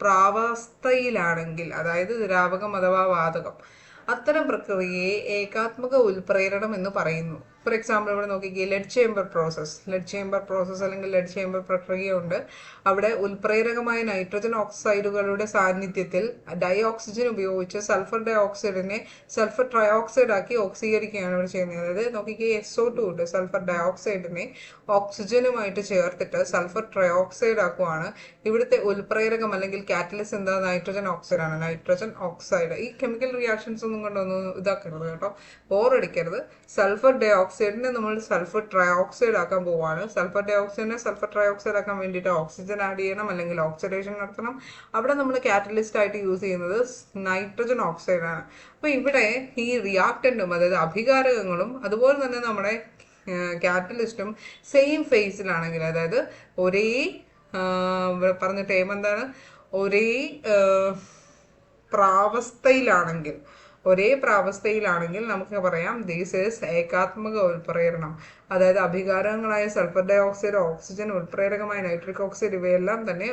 പ്രാവസ്ഥയിലാണെങ്കിൽ, അതായത് ദ്രാവകം അഥവാ വാതകം, അത്തരം പ്രക്രിയയെ ഏകാത്മക ഉൽപ്രേരണം എന്ന് പറയുന്നു. ഫോർ എക്സാമ്പിൾ ഇവിടെ നോക്കിക്കേ, ലെഡ് ചേംബർ പ്രോസസ് അല്ലെങ്കിൽ ലെഡ് ചേംബർ പ്രക്രിയ ഉണ്ട്. അവിടെ ഉൽപ്രേരകമായ നൈട്രജൻ ഓക്സൈഡുകളുടെ സാന്നിധ്യത്തിൽ ഡൈഓക്സിജൻ ഉപയോഗിച്ച് സൾഫർ ഡയോക്സൈഡിനെ സൾഫർ ട്രയോക്സൈഡ് ആക്കി ഓക്സീകരിക്കുകയാണ് ഇവിടെ ചെയ്യുന്നത്. അതായത് നോക്കിക്കേ, SO2 ഉണ്ട്, സൾഫർ ഡയോക്സൈഡിനെ ഓക്സിജനുമായിട്ട് ചേർത്തിട്ട് സൾഫർ ട്രയോക്സൈഡ് ആക്കുവാണ്. ഇവിടുത്തെ ഉൽപ്രേരകം അല്ലെങ്കിൽ കാറ്റലിസ്റ്റ് എന്താ? നൈട്രജൻ ഓക്സൈഡ് ആണ്, നൈട്രജൻ ഓക്സൈഡ്. ഈ കെമിക്കൽ റിയാക്ഷൻസ് ഒന്നും കൊണ്ടൊന്നും ഇതാക്കരുത് കേട്ടോ, ബോറടിക്കരുത്. സൾഫർ ഡയോക്സൈഡിനെ നമ്മൾ സൾഫർ ട്രയോക്സൈഡ് ആക്കാൻ പോവാണ്. സൾഫർ ഡയോക്സൈഡിനെ സൾഫർ ട്രയോക്സൈഡ് ആക്കാൻ വേണ്ടിയിട്ട് ഓക്സിജൻ ആഡ് ചെയ്യണം അല്ലെങ്കിൽ ഓക്സിഡേഷൻ നടത്തണം. അവിടെ നമ്മൾ കാറ്റലിസ്റ്റ് ആയിട്ട് യൂസ് ചെയ്യുന്നത് നൈട്രജൻ ഓക്സൈഡ് ആണ്. അപ്പൊ ഇവിടെ ഈ റിയാക്ടന്റും, അതായത് അഭികാരകങ്ങളും അതുപോലെ തന്നെ നമ്മുടെ കാറ്റലിസ്റ്റും സെയിം ഫേസിലാണെങ്കിൽ, അതായത് ഒരേ പറഞ്ഞ ടേം എന്താണ്, ഒരേ പ്രാവസ്ഥയിലാണെങ്കിൽ നമുക്ക് പറയാം ദിസ് ഈസ് ഏകാത്മക ഉൽപ്രേരണം. അതായത് അഭികാരങ്ങളായ സൾഫർ ഡയോക്സൈഡ്, ഓക്സിജൻ, ഉൽപ്രേരകമായ നൈട്രിക് ഓക്സൈഡ് ഇവയെല്ലാം തന്നെ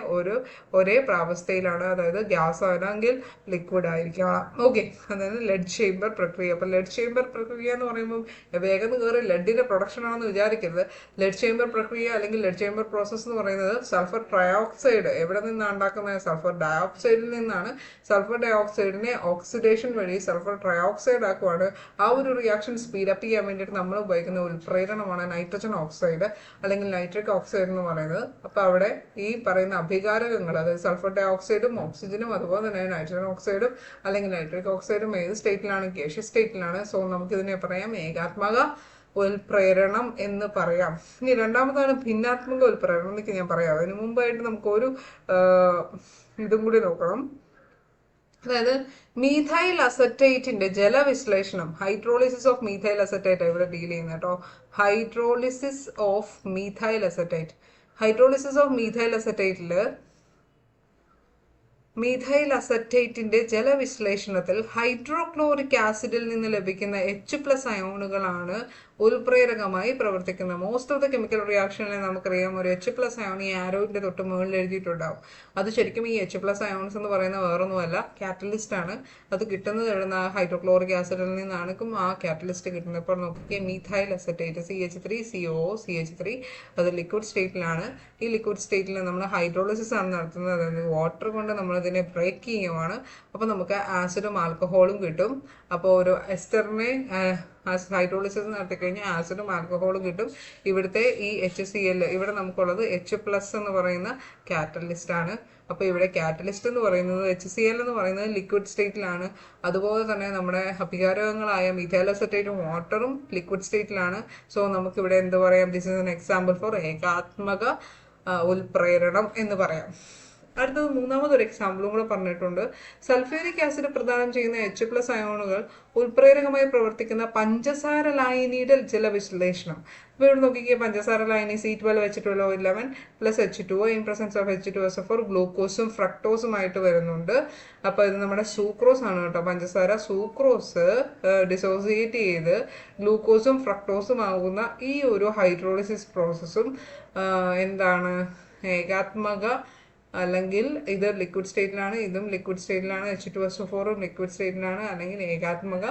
ഒരേ പ്രാവസ്ഥയിലാണ്, അതായത് ഗ്യാസ് ആണെങ്കിൽ ലിക്വിഡ് ആയിരിക്കണം. ഓക്കെ, അതായത് ലെഡ് ചേംബർ പ്രക്രിയ. അപ്പൊ ലെഡ് ചേംബർ പ്രക്രിയ എന്ന് പറയുമ്പോൾ വേഗം കയറി ലെഡിന്റെ പ്രൊഡക്ഷൻ ആണെന്ന് വിചാരിക്കരുത്. ലെഡ് ചേംബർ പ്രക്രിയ അല്ലെങ്കിൽ ലെഡ് ചേംബർ പ്രോസസ് എന്ന് പറയുന്നത് സൾഫർ ട്രയോക്സൈഡ് എവിടെ നിന്നാണ് ഉണ്ടാക്കുന്നത്? സൾഫർ ഡയോക്സൈഡിൽ നിന്നാണ്. സൾഫർ ഡയോക്സൈഡിനെ ഓക്സിഡേഷൻ വഴി സൾഫർ ട്രയോക്സൈഡ് ആക്കുവാണ്. ആ ഒരു റിയാക്ഷൻ സ്പീഡപ്പ് ചെയ്യാൻ വേണ്ടിയിട്ട് നമ്മൾ ഉപയോഗിക്കുന്ന ഉൽപ്രേരണമാണ് നൈട്രജൻ ഓക്സൈഡ് അല്ലെങ്കിൽ നൈട്രിക് ഓക്സൈഡ് എന്ന് പറയുന്നത്. അപ്പൊ അവിടെ ഈ പറയുന്ന അഭികാരകങ്ങൾ, അതായത് സൾഫർ ഡയോക്സൈഡും ഓക്സിജനും അതുപോലെ തന്നെ നൈട്രജൻ ഓക്സൈഡും അല്ലെങ്കിൽ നൈട്രിക് ഓക്സൈഡും ഏത് സ്റ്റേറ്റിലാണ്? ഗ്യാഷ്യസ് സ്റ്റേറ്റിലാണ്. സോ നമുക്കിതിനെ പറയാം ഏകാത്മക ഉൽപ്രേരണം എന്ന് പറയാം. ഇനി രണ്ടാമതാണ് ഭിന്നാത്മക ഉൽപ്രേരണം എന്നൊക്കെ ഞാൻ പറയാം. അതിന് മുമ്പായിട്ട് നമുക്കൊരു ഇതും കൂടി നോക്കണം. അതായത് മീഥൈൽ അസറ്റേറ്റിന്റെ ജലവിശ്ലേഷണം, ഹൈഡ്രോളിസിസ് ഓഫ് മീഥൈൽ അസറ്റേറ്റ് ഇവിടെ ഡീൽ ചെയ്യുന്നത് കേട്ടോ. ഹൈഡ്രോളിസിസ് ഓഫ് മീഥൈൽ അസറ്റേറ്റില് മീഥൈൽ അസറ്റേറ്റിന്റെ ജലവിശ്ലേഷണത്തിൽ ഹൈഡ്രോക്ലോറിക് ആസിഡിൽ നിന്ന് ലഭിക്കുന്ന H+ അയോണുകളാണ് ഉൽപ്രേരകമായി പ്രവർത്തിക്കുന്നത്. മോസ്റ്റ് ഓഫ് ദ കെമിക്കൽ റിയാക്ഷനിൽ നമുക്കറിയാം ഒരു H+ അയോൺ ഈ ആരോന്റെ തൊട്ട് മുകളിൽ എഴുതിയിട്ടുണ്ടാവും. അത് ശരിക്കും ഈ H+ അയോൺസ് എന്ന് പറയുന്ന വേറൊന്നുമല്ല, കാറ്റലിസ്റ്റ് ആണ്. അത് കിട്ടുന്നത് എവിടുന്ന? ഹൈഡ്രോക്ലോറിക് ആസിഡിൽ നിന്നാണ് ആ കാറ്റലിസ്റ്റ് കിട്ടുന്നത്. ഇപ്പോൾ നോക്കിയാൽ മീഥൈൽ അസറ്റേറ്റ് CH3COO അത് ലിക്വിഡ് സ്റ്റേറ്റിലാണ്. ഈ ലിക്വിഡ് സ്റ്റേറ്റിൽ നമ്മൾ ഹൈഡ്രോളിസിസ് ആണ് നടത്തുന്നത്. അതായത് വാട്ടർ കൊണ്ട് നമ്മൾ ഇതിനെ ബ്രേക്ക് ചെയ്യുവാണ്. അപ്പോൾ നമുക്ക് ആസിഡും ആൽക്കഹോളും കിട്ടും. അപ്പോൾ ഒരു എസ്റ്ററിനെ ഹൈഡ്രോളിസിസ് നടത്തി കഴിഞ്ഞാൽ ആസിഡും ആൽക്കഹോളും കിട്ടും. ഇവിടുത്തെ ഈ HCl ഇവിടെ നമുക്കുള്ളത് H+ എന്ന് പറയുന്ന കാറ്റലിസ്റ്റ് ആണ്. അപ്പോൾ ഇവിടെ കാറ്റലിസ്റ്റ് എന്ന് പറയുന്നത് HCl എന്ന് പറയുന്നത് ലിക്വിഡ് സ്റ്റേറ്റിലാണ്. അതുപോലെ തന്നെ നമ്മുടെ അഭികാരകങ്ങളായ മീഥൈൽ അസറ്റേറ്റും വാട്ടറും ലിക്വിഡ് സ്റ്റേറ്റിലാണ്. സോ നമുക്കിവിടെ എന്ത് പറയാം? This is an example for ഏകാത്മക ഉൽപ്രേരണം എന്ന് പറയാം. അടുത്തത് മൂന്നാമതൊരു എക്സാമ്പിളും കൂടെ പറഞ്ഞിട്ടുണ്ട്. സൾഫ്യൂരിക് ആസിഡ് പ്രദാനം ചെയ്യുന്ന H+ അയോണുകൾ ഉൽപ്രേരകമായി പ്രവർത്തിക്കുന്ന പഞ്ചസാര ലായനിയുടെ ജലവിശ്ലേഷണം. അപ്പോൾ ഇവിടെ നോക്കിക്കുക, പഞ്ചസാര ലായനി C12H12O11 + H2O in presence of H2SO4 ഗ്ലൂക്കോസും ഫ്രക്ടോസുമായിട്ട് വരുന്നുണ്ട്. അപ്പോൾ ഇത് നമ്മുടെ സൂക്രോസ് ആണ് കേട്ടോ. പഞ്ചസാര സൂക്രോസ് ഡിസോസിയേറ്റ് ചെയ്ത് ഗ്ലൂക്കോസും ഫ്രക്ടോസും ആകുന്ന ഈ ഒരു ഹൈഡ്രോളിസിസ് പ്രോസസ്സും എന്താണ്? ഏകാത്മക അല്ലെങ്കിൽ ഇത് ലിക്വിഡ് സ്റ്റേറ്റിലാണ്, ഇതും ലിക്വിഡ് സ്റ്റേറ്റിലാണ്. H2SO4 liquid സ്റ്റേറ്റിലാണ്. അല്ലെങ്കിൽ ഏകാത്മക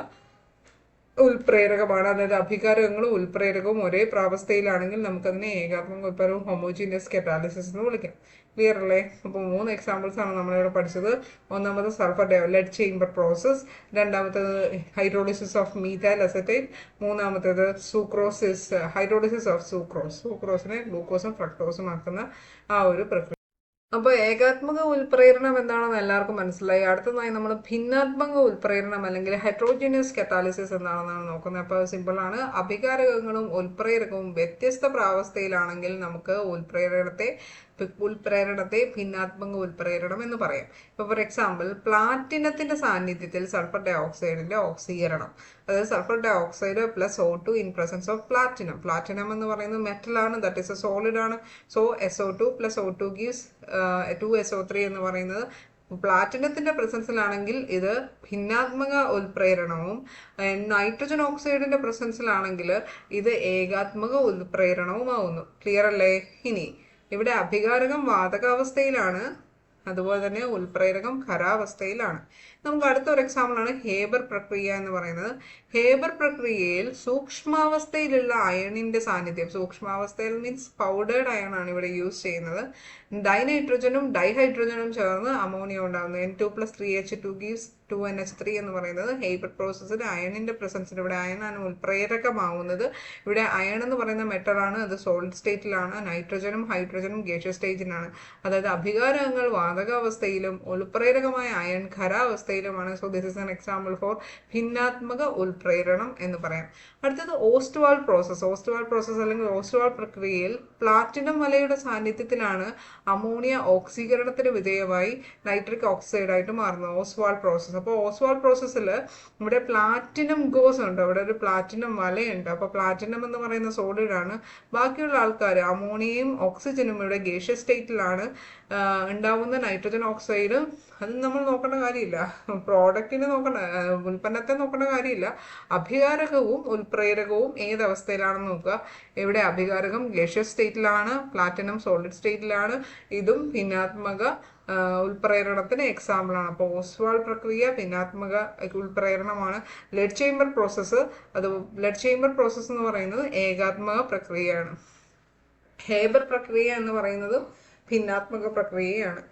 ഉൽപ്രേരകമാണ്. അതായത് അഭികാരകങ്ങളും ഉൽപ്രേരകവും ഒരേ പ്രാവസ്ഥയിലാണെങ്കിൽ നമുക്കതിനെ ഏകാത്മക ഉൽപ്രേരകവും ഹോമോജീനിയസ് കറ്റാലിസിസ് എന്ന് വിളിക്കാം. ക്ലിയർ അല്ലേ? അപ്പോൾ 3 എക്സാമ്പിൾസ് ആണ് നമ്മളിവിടെ പഠിച്ചത്. ഒന്നാമത് സൾഫർ ലെഡ് ചേംബർ പ്രോസസ്, രണ്ടാമത്തേത് ഹൈഡ്രോളിസിസ് ഓഫ് മീഥൈൽ അസറ്റേറ്റ്, മൂന്നാമത്തേത് ഹൈഡ്രോളിസിസ് ഓഫ് സൂക്രോസിനെ ഗ്ലൂക്കോസും ഫ്രക്ടോസും ആക്കുന്ന ആ ഒരു പ്രക്രിയ. അപ്പോൾ ഏകാത്മക ഉൽപ്രേരണം എന്താണെന്ന് എല്ലാവർക്കും മനസ്സിലായി. അടുത്തതായി നമ്മൾ ഭിന്നാത്മക ഉൽപ്രേരണം അല്ലെങ്കിൽ ഹെട്രോജീനിയസ് കറ്റാലിസിസ് എന്താണെന്നാണ് നോക്കുന്നത്. അപ്പോൾ സിമ്പിളാണ്. അഭികാരകങ്ങളും ഉൽപ്രേരകവും വ്യത്യസ്ത പ്രാവസ്ഥയിലാണെങ്കിൽ നമുക്ക് ഉൽപ്രേരണത്തെ ഉൽപ്രേരണത്തെ ഭിന്നാത്മക ഉൽപ്രേരണം എന്ന് പറയാം. ഇപ്പോൾ ഫോർ എക്സാമ്പിൾ പ്ലാറ്റിനത്തിന്റെ സാന്നിധ്യത്തിൽ സൾഫർ ഡൈ ഓക്സൈഡിന്റെ ഓക്സീകരണം, അതായത് sulphur dioxide plus O2 in presence of platinum. Platinum എന്ന് പറയുന്നത് മെറ്റൽ ആണ്, ദാറ്റ് ഈസ് എ സോളിഡ് ആണ്. So SO2 plus O2 gives 2SO3 എന്ന് പറയുന്നത് പ്ലാറ്റിനത്തിന്റെ പ്രസൻസിലാണെങ്കിൽ ഇത് ഭിന്നാത്മക ഉൽപ്രേരണവും, നൈട്രജൻ ഓക്സൈഡിന്റെ പ്രസൻസിലാണെങ്കിൽ ഇത് ഏകാത്മക ഉൽപ്രേരണവുമാവുന്നു. ക്ലിയർ അല്ലേ? ഇനി ഇവിടെ അഭികാരകം വാതകാവസ്ഥയിലാണ്, അതുപോലെ തന്നെ ഉൽപ്രേരകം ഖരാവസ്ഥയിലാണ്. നമുക്ക് അടുത്തൊരു എക്സാമ്പിൾ ആണ് ഹേബർ പ്രക്രിയ എന്ന് പറയുന്നത്. ഹേബർ പ്രക്രിയയിൽ സൂക്ഷ്മാവസ്ഥയിലുള്ള അയണിന്റെ സാന്നിധ്യം, സൂക്ഷ്മാവസ്ഥയിൽ മീൻസ് പൗഡേർഡ് അയൺ ആണ് ഇവിടെ യൂസ് ചെയ്യുന്നത്. ഡൈനൈട്രജനും ഡൈഹൈഡ്രജനും ചേർന്ന് അമോണിയ ഉണ്ടാകുന്നു. N2+3H2 gives 2NH3 എന്ന് പറയുന്നത് ഹേബർ പ്രോസസ്സിൽ അയണിന്റെ പ്രസൻസിൽ, ഇവിടെ അയണാണ് ഉൽപ്രേരകമാവുന്നത്. ഇവിടെ അയൺ എന്ന് പറയുന്ന മെറ്റൽ ആണ്, അത് സോളിഡ് സ്റ്റേറ്റിലാണ്. നൈട്രജനും ഹൈഡ്രജനും ഗേഷ്യസ് സ്റ്റേറ്റിലാണ്. അതായത് അഭികാരകങ്ങൾ വാതകാവസ്ഥയിലും ഉൽപ്രേരകമായ അയൺ ഖരാവസ്ഥയിലുമാണ്. So this is an example for ഭിന്നാത്മക ഉൽപ്രേരണം എന്ന് പറയാം. അടുത്തത് ഓസ്റ്റ്വാൾ പ്രോസസ്. ഓസ്റ്റ്വാൾ പ്രോസസ് അല്ലെങ്കിൽ ഓസ്റ്റ്വാൾ പ്രക്രിയയിൽ പ്ലാറ്റിനം വലയുടെ സാന്നിധ്യത്തിലാണ് അമോണിയ ഓക്സീകരണത്തിന് വിധേയമായി നൈട്രിക് ഓക്സൈഡായിട്ട് മാറുന്നത്. Oswald process. അപ്പോൾ ഓസ്വാൾ പ്രോസസ്സിൽ ഇവിടെ പ്ലാറ്റിനം ഗോസ് ഉണ്ട്, അവിടെ ഒരു പ്ലാറ്റിനം വലയുണ്ട്. അപ്പോൾ പ്ലാറ്റിനം എന്ന് പറയുന്ന സോളിഡ് ആണ്. ബാക്കിയുള്ള ആൾക്കാർ അമോണിയയും ഓക്സിജനും ഇവിടെ ഗേഷ്യസ് സ്റ്റേറ്റിലാണ്. ഉണ്ടാവുന്ന നൈട്രജൻ ഓക്സൈഡ് അത് നമ്മൾ നോക്കേണ്ട കാര്യമില്ല, പ്രോഡക്റ്റിനെ നോക്കേണ്ട, ഉൽപ്പന്നത്തെ നോക്കേണ്ട കാര്യമില്ല. അഭികാരകവും ഉൽപ്രേരകവും ഏതവസ്ഥയിലാണെന്ന് നോക്കുക. ഇവിടെ അഭികാരകം ഗേഷ്യസ് സ്റ്റേറ്റിലാണ്, പ്ലാറ്റിനം സോളിഡ് സ്റ്റേറ്റിലാണ്. ഇതും ഭിന്നാത്മക ഉൽപ്രേരണത്തിന് എക്സാമ്പിൾ ആണ്. അപ്പോൾ ഓസ്വാൾ പ്രക്രിയ ഭിന്നാത്മക ഉൽപ്രേരണമാണ്. ലെഡ് ചേംബർ പ്രോസസ്സ്, അത് ലെഡ് ചേംബർ പ്രോസസ്സ് എന്ന് പറയുന്നത് ഏകാത്മക പ്രക്രിയയാണ്. ഹേബർ പ്രക്രിയ എന്ന് പറയുന്നത് ഭിന്നാത്മക പ്രക്രിയയാണ്.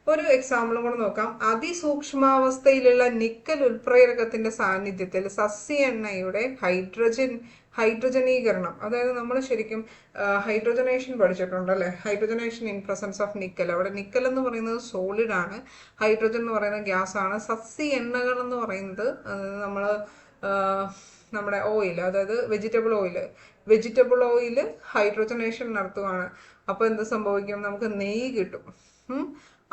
ഒരു എക്സാമ്പിൾ കൂടെ നോക്കാം. അതിസൂക്ഷ്മാവസ്ഥയിലുള്ള നിക്കൽ ഉൽപ്രേരകത്തിന്റെ സാന്നിധ്യത്തിൽ സസ്യ എണ്ണയുടെ ഹൈഡ്രജനീകരണം, അതായത് നമ്മൾ ശരിക്കും ഹൈഡ്രജനേഷൻ പഠിച്ചിട്ടുണ്ട് അല്ലെ? Hydrogenation in presence of nickel. അവിടെ നിക്കൽ എന്ന് പറയുന്നത് സോളിഡ് ആണ്, ഹൈഡ്രജൻ എന്ന് പറയുന്നത് ഗ്യാസ് ആണ്. സസ്യ എണ്ണകൾ എന്ന് പറയുന്നത് നമ്മൾ നമ്മുടെ ഓയിൽ, അതായത് വെജിറ്റബിൾ ഓയിൽ ഹൈഡ്രജനേഷൻ നടത്തുകയാണ്. അപ്പോൾ എന്ത് സംഭവിക്കും? നമുക്ക് നെയ്യ് കിട്ടും.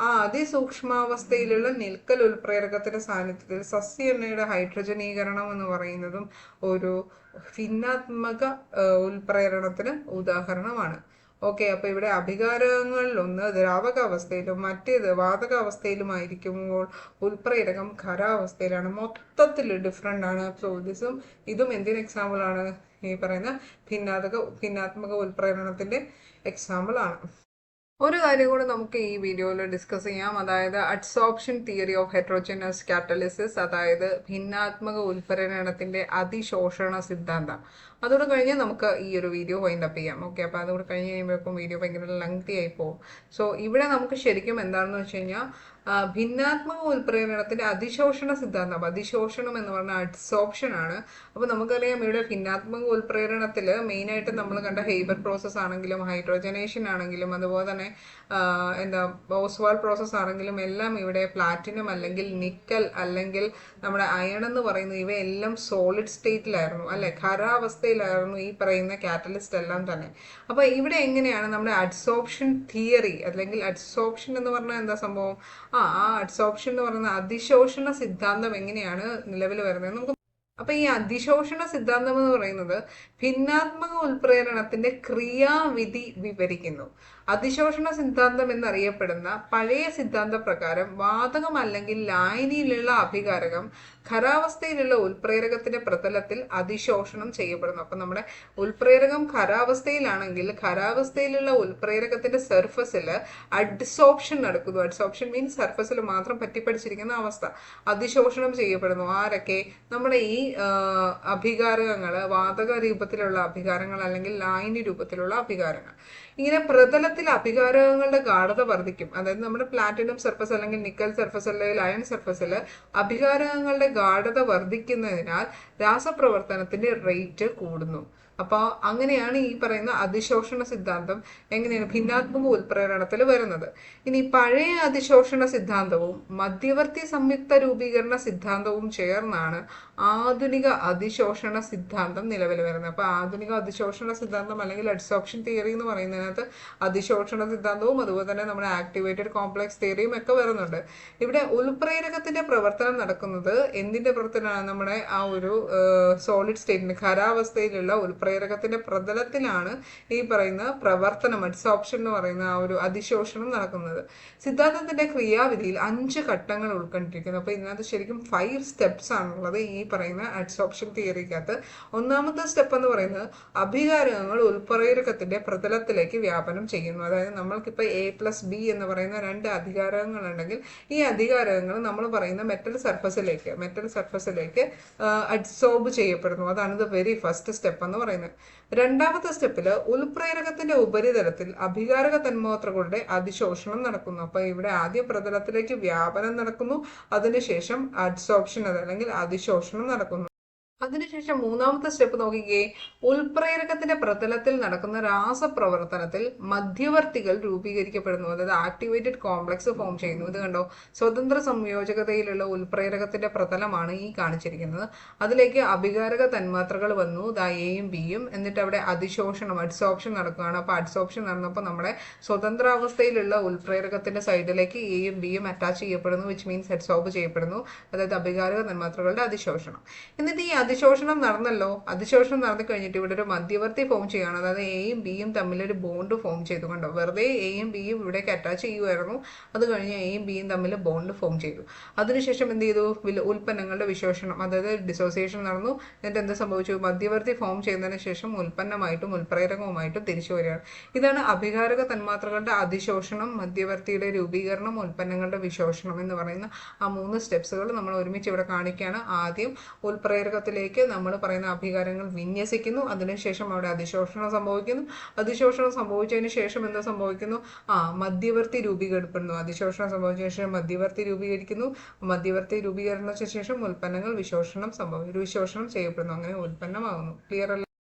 ആ അതിസൂക്ഷ്മാവസ്ഥയിലുള്ള നിൽക്കൽ ഉൽപ്രേരകത്തിന്റെ സാന്നിധ്യത്തിൽ സസ്യ എണ്ണയുടെ ഹൈഡ്രജനീകരണം എന്ന് പറയുന്നതും ഒരു ഭിന്നാത്മക ഉൽപ്രേരണത്തിന് ഉദാഹരണമാണ്. ഓക്കെ, അപ്പൊ ഇവിടെ അഭികാരകങ്ങളിലൊന്ന് ദ്രാവകാവസ്ഥയിലും മറ്റേത് വാതകാവസ്ഥയിലുമായിരിക്കുമ്പോൾ ഉൽപ്രേരകം ഖരാവസ്ഥയിലാണ്. മൊത്തത്തിൽ ഡിഫറെന്റ് ആണ്. സോ ഇതും എന്തിന് എക്സാമ്പിൾ ആണ്? ഈ പറയുന്ന ഭിന്നാത്മക ഉൽപ്രേരണത്തിന്റെ എക്സാമ്പിൾ ആണ്. ഒരു കാര്യം കൂടെ നമുക്ക് ഈ വീഡിയോയിൽ ഡിസ്കസ് ചെയ്യാം, അതായത് അഡ്സോർപ്ഷൻ തിയറി ഓഫ് ഹെറ്ററോജനസ് കാറ്റലിസിസ്, അതായത് ഭിന്നാത്മക ഉൽപ്രേരണത്തിന്റെ അതിശോഷണ സിദ്ധാന്തം. അതോടെ കഴിഞ്ഞ് നമുക്ക് ഈ ഒരു വീഡിയോ വൈൻഡപ്പ് ചെയ്യാം. ഓക്കെ, അപ്പോൾ അതുകൂടെ കഴിഞ്ഞ് കഴിയുമ്പോഴേക്കും വീഡിയോ ഭയങ്കര ലെങ്തി ആയി പോകും. സോ ഇവിടെ നമുക്ക് ശരിക്കും എന്താണെന്ന് വെച്ച് കഴിഞ്ഞാൽ ഭിന്നാത്മക ഉൽപ്രേരണത്തിന്റെ അതിശോഷണ സിദ്ധാന്തം, അതിശോഷണം എന്ന് പറഞ്ഞാൽ അഡ്സോർപ്ഷൻ ആണ്. അപ്പോൾ നമുക്കറിയാം ഇവിടെ ഭിന്നാത്മക ഉൽപ്രേരണത്തിൽ മെയിനായിട്ട് നമ്മൾ കണ്ട ഹേബർ പ്രോസസ് ആണെങ്കിലും ഹൈഡ്രോജനേഷൻ ആണെങ്കിലും അതുപോലെ തന്നെ ഓസ്വാൾ പ്രോസസ് ആണെങ്കിലും എല്ലാം ഇവിടെ പ്ലാറ്റിനം അല്ലെങ്കിൽ നിക്കൽ അല്ലെങ്കിൽ നമ്മുടെ അയൺ എന്ന് പറയുന്നത് ഇവയെല്ലാം സോളിഡ് സ്റ്റേറ്റിലായിരുന്നു അല്ലെ, ഖരാവസ്ഥയിലായിരുന്നു ഈ പറയുന്ന കാറ്റലിസ്റ്റ് എല്ലാം തന്നെ. അപ്പൊ ഇവിടെ എങ്ങനെയാണ് നമ്മുടെ അഡ്സോർപ്ഷൻ തിയറി അല്ലെങ്കിൽ അഡ്സോർപ്ഷൻ എന്ന് പറഞ്ഞാൽ എന്താ സംഭവം? ആ അഡ്സോർപ്ഷൻ എന്ന് പറയുന്ന അതിശോഷണ സിദ്ധാന്തം എങ്ങനെയാണ് നിലവിൽ വരുന്നത് നമുക്ക്. അപ്പൊ ഈ അതിശോഷണ സിദ്ധാന്തം എന്ന് പറയുന്നത് ഭിന്നാത്മക ഉൽപ്രേരണത്തിന്റെ ക്രിയാവിധി വിവരിക്കുന്നു. അതിശോഷണ സിദ്ധാന്തം എന്നറിയപ്പെടുന്ന പഴയ സിദ്ധാന്ത പ്രകാരം വാതകം അല്ലെങ്കിൽ ലായനിയിലുള്ള അഭികാരകം ഖരാവസ്ഥയിലുള്ള ഉൽപ്രേരകത്തിന്റെ പ്രതലത്തിൽ അതിശോഷണം ചെയ്യപ്പെടുന്നു. അപ്പൊ നമ്മുടെ ഉൽപ്രേരകം ഖരാവസ്ഥയിലാണെങ്കിൽ ഖരാവസ്ഥയിലുള്ള ഉൽപ്രേരകത്തിന്റെ സർഫസിൽ അഡ്സോർപ്ഷൻ നടക്കുന്നു. അഡ്സോർപ്ഷൻ മീൻസ് സർഫസിൽ മാത്രം പറ്റിപ്പടിച്ചിരിക്കുന്ന അവസ്ഥ. അതിശോഷണം ചെയ്യപ്പെടുന്നു. ആരൊക്കെ? നമ്മുടെ ഈ അഭികാരകങ്ങള്, വാതക രൂപത്തിലുള്ള അഭികാരങ്ങൾ അല്ലെങ്കിൽ ലായനി രൂപത്തിലുള്ള അഭികാരങ്ങൾ. ഇങ്ങനെ പ്രതലത്തിൽ അഭികാരകങ്ങളുടെ ഗാഢത വർദ്ധിക്കും. അതായത് നമ്മുടെ പ്ലാറ്റിനം സർഫസ് അല്ലെങ്കിൽ നിക്കൽ സർഫസ് അല്ലെങ്കിൽ അയൺ സർഫസിൽ അഭികാരകങ്ങളുടെ ഗാഢത വർദ്ധിക്കുന്നതിനാൽ രാസപ്രവർത്തനത്തിന്റെ റേറ്റ് കൂടുന്നു. അപ്പോൾ അങ്ങനെയാണ് ഈ പറയുന്ന അതിശോഷണ സിദ്ധാന്തം എങ്ങനെയാണ് ഭിന്നാത്മക ഉൽപ്രേരണത്തിൽ വരുന്നത്. ഇനി പഴയ അതിശോഷണ സിദ്ധാന്തവും മധ്യവർത്തി സംയുക്ത രൂപീകരണ സിദ്ധാന്തവും ചേർന്നാണ് ആധുനിക അതിശോഷണ സിദ്ധാന്തം നിലവിൽ വരുന്നത്. അപ്പോൾ ആധുനിക അതിശോഷണ സിദ്ധാന്തം അല്ലെങ്കിൽ അഡ്സോപ്ഷൻ തിയറി എന്ന് പറയുന്നതിനകത്ത് അതിശോഷണ സിദ്ധാന്തവും അതുപോലെ തന്നെ നമ്മുടെ ആക്ടിവേറ്റഡ് കോംപ്ലക്സ് തിയറിയും ഒക്കെ വരുന്നുണ്ട്. ഇവിടെ ഉൽപ്രേരകത്തിന്റെ പ്രവർത്തനം നടക്കുന്നത് എന്തിന്റെ പ്രവർത്തനമാണ്? നമ്മുടെ ആ ഒരു സോളിഡ് സ്റ്റേറ്റിന് ഖരാവസ്ഥയിലുള്ള ഉൽപ്രേരകത്തിന്റെ പ്രതലത്തിലാണ് ഈ പറയുന്ന പ്രവർത്തനം അഡ്സോപ്ഷൻ എന്ന് പറയുന്ന ആ ഒരു അതിശോഷണം നടക്കുന്നത്. സിദ്ധാന്തത്തിന്റെ ക്രിയാവിധിയിൽ 5 ഘട്ടങ്ങൾ ഉൾക്കൊണ്ടിരിക്കുന്നു. അപ്പൊ ഇതിനകത്ത് ശരിക്കും 5 സ്റ്റെപ്സ് ആണുള്ളത് ഈ പറയുന്ന അഡ്സോപ്ഷൻ തിയറിക്കകത്ത്. ഒന്നാമത്തെ സ്റ്റെപ്പ് എന്ന് പറയുന്നത് അഭികാരകങ്ങൾ ഉൽപ്രേരകത്തിന്റെ പ്രതലത്തിലേക്ക് വ്യാപനം ചെയ്യുന്നു. അതായത് നമ്മൾക്കിപ്പോൾ A+B എന്ന് പറയുന്ന 2 അധികാരകങ്ങൾ ഉണ്ടെങ്കിൽ ഈ അധികാരകങ്ങൾ നമ്മൾ പറയുന്ന മെറ്റൽ സർഫസിലേക്ക് അഡ്സോർബ് ചെയ്യപ്പെടുന്നു. അതാണ് ദ വെരി ഫസ്റ്റ് സ്റ്റെപ്പ് എന്ന് പറയുന്നത്. രണ്ടാമത്തെ സ്റ്റെപ്പിൽ ഉൽപ്രേരകത്തിന്റെ ഉപരിതലത്തിൽ അഭികാരക തന്മാത്രകളുടെ അതിശോഷണം നടക്കുന്നു. അപ്പൊ ഇവിടെ ആദ്യം പ്രതലത്തിലേക്ക് വ്യാപനം നടക്കുന്നു, അതിനുശേഷം അഡ്സോർപ്ഷൻ അല്ലെങ്കിൽ അതിശോഷണം നടക്കുന്നു. അതിനുശേഷം മൂന്നാമത്തെ സ്റ്റെപ്പ് നോക്കിക്കേ, ഉൽപ്രേരകത്തിന്റെ പ്രതലത്തിൽ നടക്കുന്ന രാസപ്രവർത്തനത്തിൽ മധ്യവർത്തികൾ രൂപീകരിക്കപ്പെടുന്നു. അതായത് ആക്ടിവേറ്റഡ് കോംപ്ലക്സ് ഫോം ചെയ്യുന്നു. ഇത് കണ്ടോ, സ്വതന്ത്ര സംയോജകതയിലുള്ള ഉൽപ്രേരകത്തിന്റെ പ്രതലമാണ് ഈ കാണിച്ചിരിക്കുന്നത്. അതിലേക്ക് അഭികാരക തന്മാത്രകൾ വന്നു, എയും ബിയും, എന്നിട്ട് അവിടെ അഡ്സോപ്ഷൻ നടക്കുകയാണ്. അപ്പൊ അഡ്സോപ്ഷൻ നടന്നപ്പോൾ നമ്മുടെ സ്വതന്ത്രാവസ്ഥയിലുള്ള ഉൽപ്രേരകത്തിന്റെ സൈഡിലേക്ക് എയും ബിയും അറ്റാച്ച് ചെയ്യപ്പെടുന്നു, വിച്ച് മീൻസ് അഡ്സോർബ് ചെയ്യപ്പെടുന്നു. അതായത് അഭികാരക തന്മാത്രകളുടെ അതിശോഷണം. എന്നിട്ട് ഈ അതിശോഷണം നടന്നു കഴിഞ്ഞിട്ട് ഇവിടെ ഒരു മധ്യവർത്തി ഫോം ചെയ്യുകയാണ്. അതായത് എയും ബിയും തമ്മിൽ ഒരു ബോണ്ട് ഫോം ചെയ്തു. കണ്ടോ, വെറുതെ എയും ബിയും ഇവിടേക്ക് അറ്റാച്ച് ചെയ്യുമായിരുന്നു, അത് കഴിഞ്ഞ് എയും ബിയും തമ്മിൽ ബോണ്ട് ഫോം ചെയ്തു. അതിനുശേഷം എന്ത് ചെയ്തു? ഉൽപ്പന്നങ്ങളുടെ വിശോഷണം, അതായത് ഡിസോസിയേഷൻ നടന്നു. എന്നിട്ട് എന്ത് സംഭവിച്ചു? മധ്യവർത്തി ഫോം ചെയ്യുന്നതിന് ശേഷം ഉൽപ്പന്നമായിട്ടും ഉൽപ്രേരകവുമായിട്ടും തിരിച്ചു വരികയാണ്. ഇതാണ് അഭികാരക തന്മാത്രകളുടെ അതിശോഷണം, മധ്യവർത്തിയുടെ രൂപീകരണം, ഉൽപ്പന്നങ്ങളുടെ വിശോഷണം എന്ന് പറയുന്ന ആ 3 സ്റ്റെപ്സുകൾ നമ്മൾ ഒരുമിച്ച് ഇവിടെ കാണിക്കുകയാണ്. ആദ്യം ഉൽപ്രേരകത്തിലേക്ക് നമ്മൾ പറയുന്ന അഭികാരങ്ങൾ വിന്യസിക്കുന്നു, അതിനുശേഷം അവിടെ അതിശോഷണം സംഭവിക്കുന്നു. അതിശോഷണം സംഭവിച്ചതിന് ശേഷം എന്താ സംഭവിക്കുന്നു? മധ്യവർത്തി രൂപീകരിക്കപ്പെടുന്നു. അതിശോഷണം സംഭവിച്ചതിന് ശേഷം മധ്യവർത്തി രൂപീകരിക്കുന്നു. മധ്യവർത്തി രൂപീകരണത്തിന് ശേഷം ഉൽപ്പന്നങ്ങൾ വിശോഷണം ചെയ്യപ്പെടുന്നു. അങ്ങനെ ഉൽപ്പന്നമാകുന്നു. ക്ലിയർ അല്ല?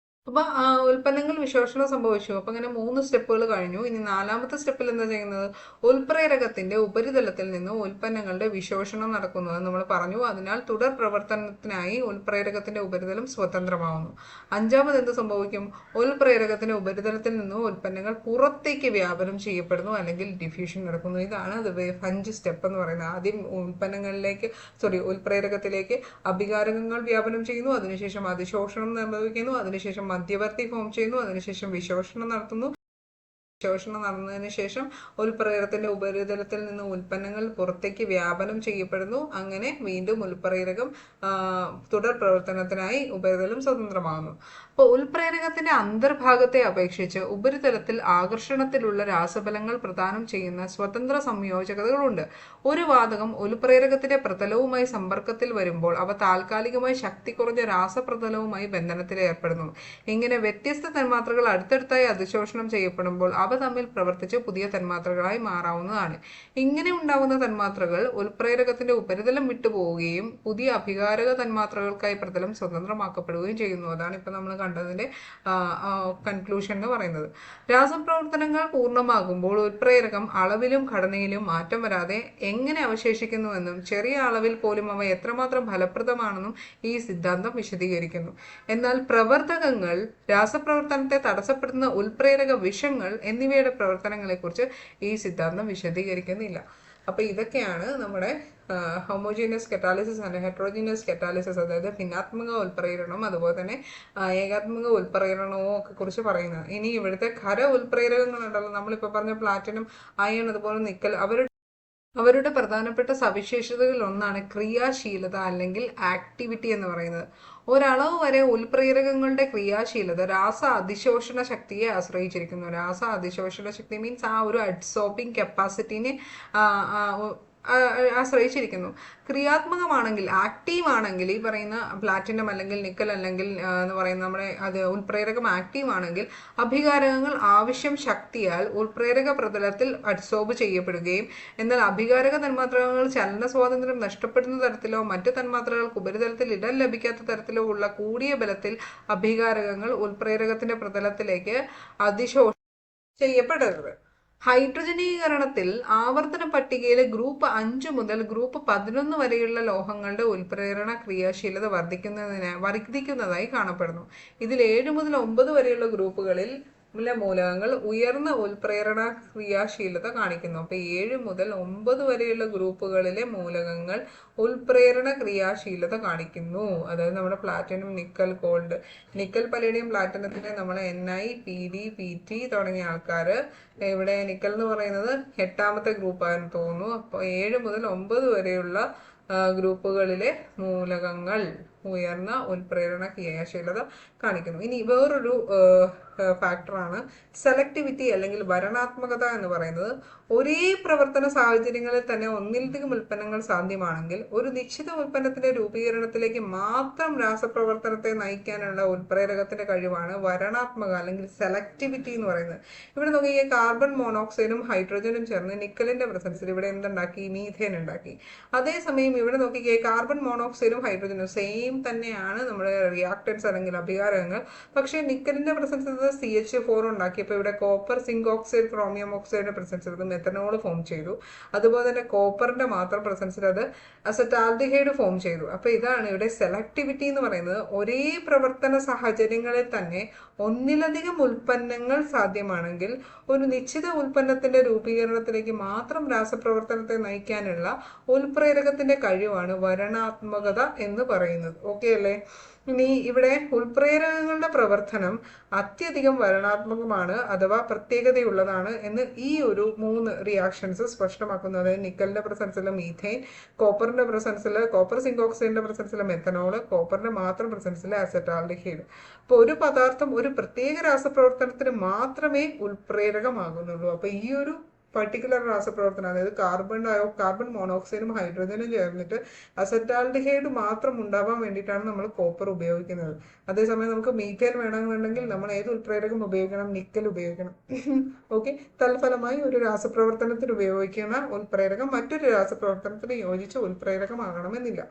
അപ്പൊ ഉൽപ്പന്നങ്ങൾ വിശോഷണം സംഭവിച്ചു. അപ്പൊ അങ്ങനെ 3 സ്റ്റെപ്പുകൾ കഴിഞ്ഞു. ഇനി 4ാമത്തെ സ്റ്റെപ്പിൽ എന്താ ചെയ്യുന്നത്? ഉൽപ്രേരകത്തിന്റെ ഉപരിതലത്തിൽ നിന്ന് ഉൽപ്പന്നങ്ങളുടെ വിശോഷണം നടക്കുന്നു എന്ന് നമ്മൾ പറഞ്ഞു. അതിനാൽ തുടർ പ്രവർത്തനത്തിനായി ഉൽപ്രേരകത്തിന്റെ ഉപരിതലം സ്വതന്ത്രമാവുന്നു. 5ാമത് എന്ത് സംഭവിക്കും? ഉൽപ്രേരകത്തിന്റെ ഉപരിതലത്തിൽ നിന്ന് ഉൽപ്പന്നങ്ങൾ പുറത്തേക്ക് വ്യാപനം ചെയ്യപ്പെടുന്നു, അല്ലെങ്കിൽ ഡിഫ്യൂഷൻ നടക്കുന്നു. ഇതാണ് 5 സ്റ്റെപ്പ് എന്ന് പറയുന്നത്. ആദ്യം ഉൽപ്രേരകത്തിലേക്ക് അഭികാരകങ്ങൾ വ്യാപനം ചെയ്യുന്നു, അതിനുശേഷം അതിശോഷണം സംഭവിക്കുന്നു, അതിനുശേഷം മധ്യവർത്തി ഫോം ചെയ്യുന്നു, അതിനുശേഷം വിശോഷണം നടന്നതിന് ശേഷം ഉൽപ്രേരകത്തിന്റെ ഉപരിതലത്തിൽ നിന്ന് ഉൽപ്പന്നങ്ങൾ പുറത്തേക്ക് വ്യാപനം ചെയ്യപ്പെടുന്നു. അങ്ങനെ വീണ്ടും ഉൽപ്രേരകം തുടർ പ്രവർത്തനത്തിനായി ഉപരിതലം സ്വതന്ത്രമാകുന്നു. അപ്പോൾ ഉൽപ്രേരകത്തിന്റെ അന്തർഭാഗത്തെ അപേക്ഷിച്ച് ഉപരിതലത്തിൽ ആകർഷണത്തിലുള്ള രാസബലങ്ങൾ പ്രദാനം ചെയ്യുന്ന സ്വതന്ത്ര സംയോജകതകളുണ്ട്. ഒരു വാതകം ഉൽപ്രേരകത്തിന്റെ പ്രതലവുമായി സമ്പർക്കത്തിൽ വരുമ്പോൾ അവ താൽക്കാലികമായി ശക്തി കുറഞ്ഞ രാസപ്രതലവുമായി ബന്ധനത്തിൽ ഏർപ്പെടുന്നു. ഇങ്ങനെ വ്യത്യസ്ത തന്മാത്രകൾ അടുത്തടുത്തായി അതിശോഷണം ചെയ്യപ്പെടുമ്പോൾ അവ തമ്മിൽ പ്രവർത്തിച്ച് പുതിയ തന്മാത്രകളായി മാറാവുന്നതാണ്. ഇങ്ങനെ ഉണ്ടാകുന്ന തന്മാത്രകൾ ഉൽപ്രേരകത്തിന്റെ ഉപരിതലം വിട്ടുപോവുകയും പുതിയ അഭികാരക തന്മാത്രകൾക്കായി പ്രതലം സ്വതന്ത്രമാക്കപ്പെടുകയും ചെയ്യുന്നു. അതാണ് ഇപ്പൊ നമ്മൾ കണ്ടതിന്റെ കൺക്ലൂഷൻ എന്ന് പറയുന്നത്. രാസപ്രവർത്തനങ്ങൾ പൂർണ്ണമാകുമ്പോൾ ഉൽപ്രേരകം അളവിലും ഘടനയിലും മാറ്റം വരാതെ എങ്ങനെ അവശേഷിക്കുന്നുവെന്നും ചെറിയ അളവിൽ പോലും അവ എത്രമാത്രം ഫലപ്രദമാണെന്നും ഈ സിദ്ധാന്തം വിശദീകരിക്കുന്നു. എന്നാൽ പ്രവർത്തകങ്ങൾ, രാസപ്രവർത്തനത്തെ തടസ്സപ്പെടുത്തുന്ന ഉൽപ്രേരക വിഷങ്ങൾ എന്നിവയുടെ പ്രവർത്തനങ്ങളെക്കുറിച്ച് ഈ സിദ്ധാന്തം വിശദീകരിക്കുന്നില്ല. അപ്പൊ ഇതൊക്കെയാണ് നമ്മുടെ homogeneous catalysis and heterogeneous catalysis, അതായത് ഭിന്നാത്മക ഉൽപ്രേരണം അതുപോലെ തന്നെ ഏകാത്മക ഉൽപ്രേരണവും ഒക്കെ കുറിച്ച് പറയുന്നത്. ഇനി ഇവിടുത്തെ ഖര ഉൽപ്രേരകങ്ങളുണ്ടല്ലോ, നമ്മളിപ്പോൾ പറഞ്ഞ പ്ലാറ്റിനം, അയൺ അതുപോലെ നിക്കൽ, അവരുടെ പ്രധാനപ്പെട്ട സവിശേഷതകളിൽ ഒന്നാണ് ക്രിയാശീലത അല്ലെങ്കിൽ ആക്ടിവിറ്റി എന്ന് പറയുന്നത്. ഒരളവ് വരെ ഉൽപ്രേരകങ്ങളുടെ ക്രിയാശീലത രാസ അതിശോഷണ ശക്തിയെ ആശ്രയിച്ചിരിക്കുന്നു. രാസ അതിശോഷണ ശക്തി മീൻസ് ആ ഒരു അഡ്സോർബിങ് കപ്പാസിറ്റിനെ ആശ്രയിച്ചിരിക്കുന്നു. ക്രിയാത്മകമാണെങ്കിൽ, ആക്റ്റീവ് ആണെങ്കിൽ, ഈ പറയുന്ന പ്ലാറ്റിനം അല്ലെങ്കിൽ നിക്കൽ അല്ലെങ്കിൽ എന്ന് പറയുന്ന നമ്മുടെ അത് ഉൾപ്രേരകം ആക്റ്റീവ് ആണെങ്കിൽ അഭികാരകങ്ങൾ ആവശ്യം ശക്തിയാൽ ഉൾപ്രേരക പ്രതലത്തിൽ അഡ്സോർബ് ചെയ്യപ്പെടുകയും, എന്നാൽ അഭികാരക തന്മാത്രകൾ ചലന സ്വാതന്ത്ര്യം നഷ്ടപ്പെടുന്ന തരത്തിലോ മറ്റു തന്മാത്രകൾക്ക് ഉപരിതലത്തിൽ ഇടം ലഭിക്കാത്ത തരത്തിലോ ഉള്ള കൂടിയ ബലത്തിൽ അഭികാരകങ്ങൾ ഉൾപ്രേരകത്തിന്റെ പ്രതലത്തിലേക്ക് അതിശോഷണം ചെയ്യപ്പെടരുത്. ഹൈഡ്രജനീകരണത്തിൽ ആവർത്തന പട്ടികയിലെ ഗ്രൂപ്പ് 5 മുതൽ ഗ്രൂപ്പ് 11 വരെയുള്ള ലോഹങ്ങളുടെ ഉൽപ്രേരണ ക്രിയാശീലത വർദ്ധിക്കുന്നതായി കാണപ്പെടുന്നു. ഇതിൽ 7 മുതൽ 9 വരെയുള്ള ഗ്രൂപ്പുകളിൽ മൂലകങ്ങൾ ഉയർന്ന ഉൽപ്രേരണ ക്രിയാശീലത കാണിക്കുന്നു. അപ്പൊ 7 മുതൽ 9 വരെയുള്ള ഗ്രൂപ്പുകളിലെ മൂലകങ്ങൾ ഉൽപ്രേരണ ക്രിയാശീലത കാണിക്കുന്നു. അതായത് നമ്മുടെ platinum, nickel, gold, nickel, palladium, പ്ലാറ്റിനത്തിന് നമ്മൾ Ni, Pd, Pt തുടങ്ങിയ ആൾക്കാർ, ഇവിടെ നിക്കൽ എന്ന് പറയുന്നത് 8ാമത്തെ ഗ്രൂപ്പാണെന്ന് തോന്നുന്നു. അപ്പോൾ 7 മുതൽ 9 വരെയുള്ള ഗ്രൂപ്പുകളിലെ മൂലകങ്ങൾ ഉയർന്ന ഉൽപ്രേരണ ക്രിയാശീലത കാണിക്കുന്നു. ഇനി വേറൊരു ഫാക്ടറാണ് സെലക്ടിവിറ്റി അല്ലെങ്കിൽ വരണാത്മകത എന്ന് പറയുന്നത്. ഒരേ പ്രവർത്തന സാഹചര്യങ്ങളിൽ തന്നെ ഒന്നിലധികം ഉൽപ്പന്നങ്ങൾ സാധ്യമാണെങ്കിൽ ഒരു നിശ്ചിത ഉൽപ്പന്നത്തിന്റെ രൂപീകരണത്തിലേക്ക് മാത്രം രാസപ്രവർത്തനത്തെ നയിക്കാനുള്ള ഉൽപ്രേരകത്തിന്റെ കഴിവാണ് വരണാത്മക അല്ലെങ്കിൽ സെലക്ടിവിറ്റി എന്ന് പറയുന്നത്. ഇവിടെ നോക്കിയ കാർബൺ മോണോക്സൈഡും ഹൈഡ്രജനും ചേർന്ന് നിക്കലിന്റെ പ്രസൻസിൽ ഇവിടെ എന്തുണ്ടാക്കി? മീഥേൻ ഉണ്ടാക്കി. അതേസമയം ഇവിടെ നോക്കിക്കേ, കാർബൺ മോണോക്സൈഡും ഹൈഡ്രജനും സെയിം തന്നെയാണ് നമ്മുടെ റിയാക്ടൻസ് അല്ലെങ്കിൽ അഭികാരകങ്ങൾ. പക്ഷേ നിക്കലിന്റെ പ്രസൻസ് CH4 ഉണ്ടാക്കിയപ്പോൾ ഇവിടെ കോപ്പർ, സിങ്ക് ഓക്സൈഡ്, ക്രോമിയം ഓക്സൈഡിന്റെ പ്രസൻസിൽ അത് മെത്തനോൾ ഫോം ചെയ്തു. അതുപോലെ തന്നെ കോപ്പറിന്റെ മാത്രം പ്രസൻസിൽ അത് അസറ്റാൽഡിഹൈഡ് ഫോം ചെയ്തു. അപ്പൊ ഇതാണ് ഇവിടെ സെലക്ടിവിറ്റി എന്ന് പറയുന്നത്. ഒരേ പ്രവർത്തന സാഹചര്യങ്ങളിൽ തന്നെ ഒന്നിലധികം ഉൽപ്പന്നങ്ങൾ സാധ്യമാണെങ്കിൽ ഒരു നിശ്ചിത ഉൽപ്പന്നത്തിന്റെ രൂപീകരണത്തിലേക്ക് മാത്രം രാസപ്രവർത്തനത്തെ നയിക്കാനുള്ള ഉൽപ്രേരകത്തിന്റെ കഴിവാണ് വരണാത്മകത എന്ന് പറയുന്നത്. ഓക്കെ അല്ലേ? ഇനി ഇവിടെ ഉൽപ്രേരകങ്ങളുടെ പ്രവർത്തനം അത്യധികം വരണാത്മകമാണ് അഥവാ പ്രത്യേകതയുള്ളതാണ് എന്ന് ഈ ഒരു 3 റിയാക്ഷൻസ് സ്പഷ്ടമാക്കുന്നു. അതായത് നിക്കലിന്റെ പ്രസൻസിൽ മീഥെയിൻ, കോപ്പറിന്റെ പ്രസൻസിൽ കോപ്പർ, സിങ്ക് ഓക്സൈഡിന്റെ പ്രസൻസിൽ മെത്തനോള്, കോപ്പറിന്റെ മാത്രം പ്രസൻസിൽ അസറ്റാൽഡിഹൈഡ്. അപ്പോൾ ഒരു പദാർത്ഥം ഒരു പ്രത്യേക രാസപ്രവർത്തനത്തിന് മാത്രമേ ഉൽപ്രേരകമാകുന്നുള്ളൂ. അപ്പൊ ഈ ഒരു പർട്ടിക്കുലർ രാസപ്രവർത്തനം, അതായത് കാർബൺ മോണോക്സൈഡും ഹൈഡ്രജനും ചേർന്നിട്ട് അസറ്റാൽഡിഹൈഡ് മാത്രം ഉണ്ടാവാൻ വേണ്ടിയിട്ടാണ് നമ്മൾ കോപ്പർ ഉപയോഗിക്കുന്നത്. അതേസമയം നമുക്ക് മീഥേൻ വേണമെന്നുണ്ടെങ്കിൽ നമ്മൾ ഏത് ഉൽപ്രേരകം ഉപയോഗിക്കണം? നിക്കൽ ഉപയോഗിക്കണം. ഓക്കെ. തൽഫലമായി ഒരു രാസപ്രവർത്തനത്തിന് ഉപയോഗിക്കുന്ന ഉൽപ്രേരകം മറ്റൊരു രാസപ്രവർത്തനത്തിന് യോജിച്ച ഉൽപ്രേരകമാകണമെന്നില്ല.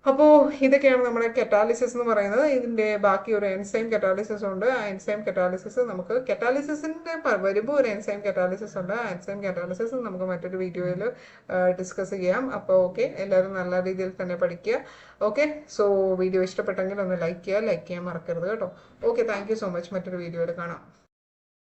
അപ്പോൾ ഇതൊക്കെയാണ് നമ്മുടെ കറ്റാലിസിസ് എന്ന് പറയുന്നത്. ഇതിന്റെ ബാക്കി ഒരു എൻസൈം കറ്റാലിസിസ് ഉണ്ട്. ആ എൻസൈം കറ്റാലിസിസ് നമുക്ക് കറ്റാലിസിസിന്റെ വരുമ്പോൾ ഒരു എൻസൈം കറ്റാലിസിസ് ഉണ്ട്. ആ എൻസൈം കറ്റാലിസിസ് നമുക്ക് മറ്റൊരു വീഡിയോയിൽ ഡിസ്കസ് ചെയ്യാം. അപ്പോൾ ഓക്കെ, എല്ലാവരും നല്ല രീതിയിൽ തന്നെ പഠിക്കുക. ഓക്കെ. സോ വീഡിയോ ഇഷ്ടപ്പെട്ടെങ്കിൽ ഒന്ന് ലൈക്ക് ചെയ്യാൻ മറക്കരുത് കേട്ടോ. Okay, thank you so much. മറ്റൊരു വീഡിയോയിൽ കാണാം.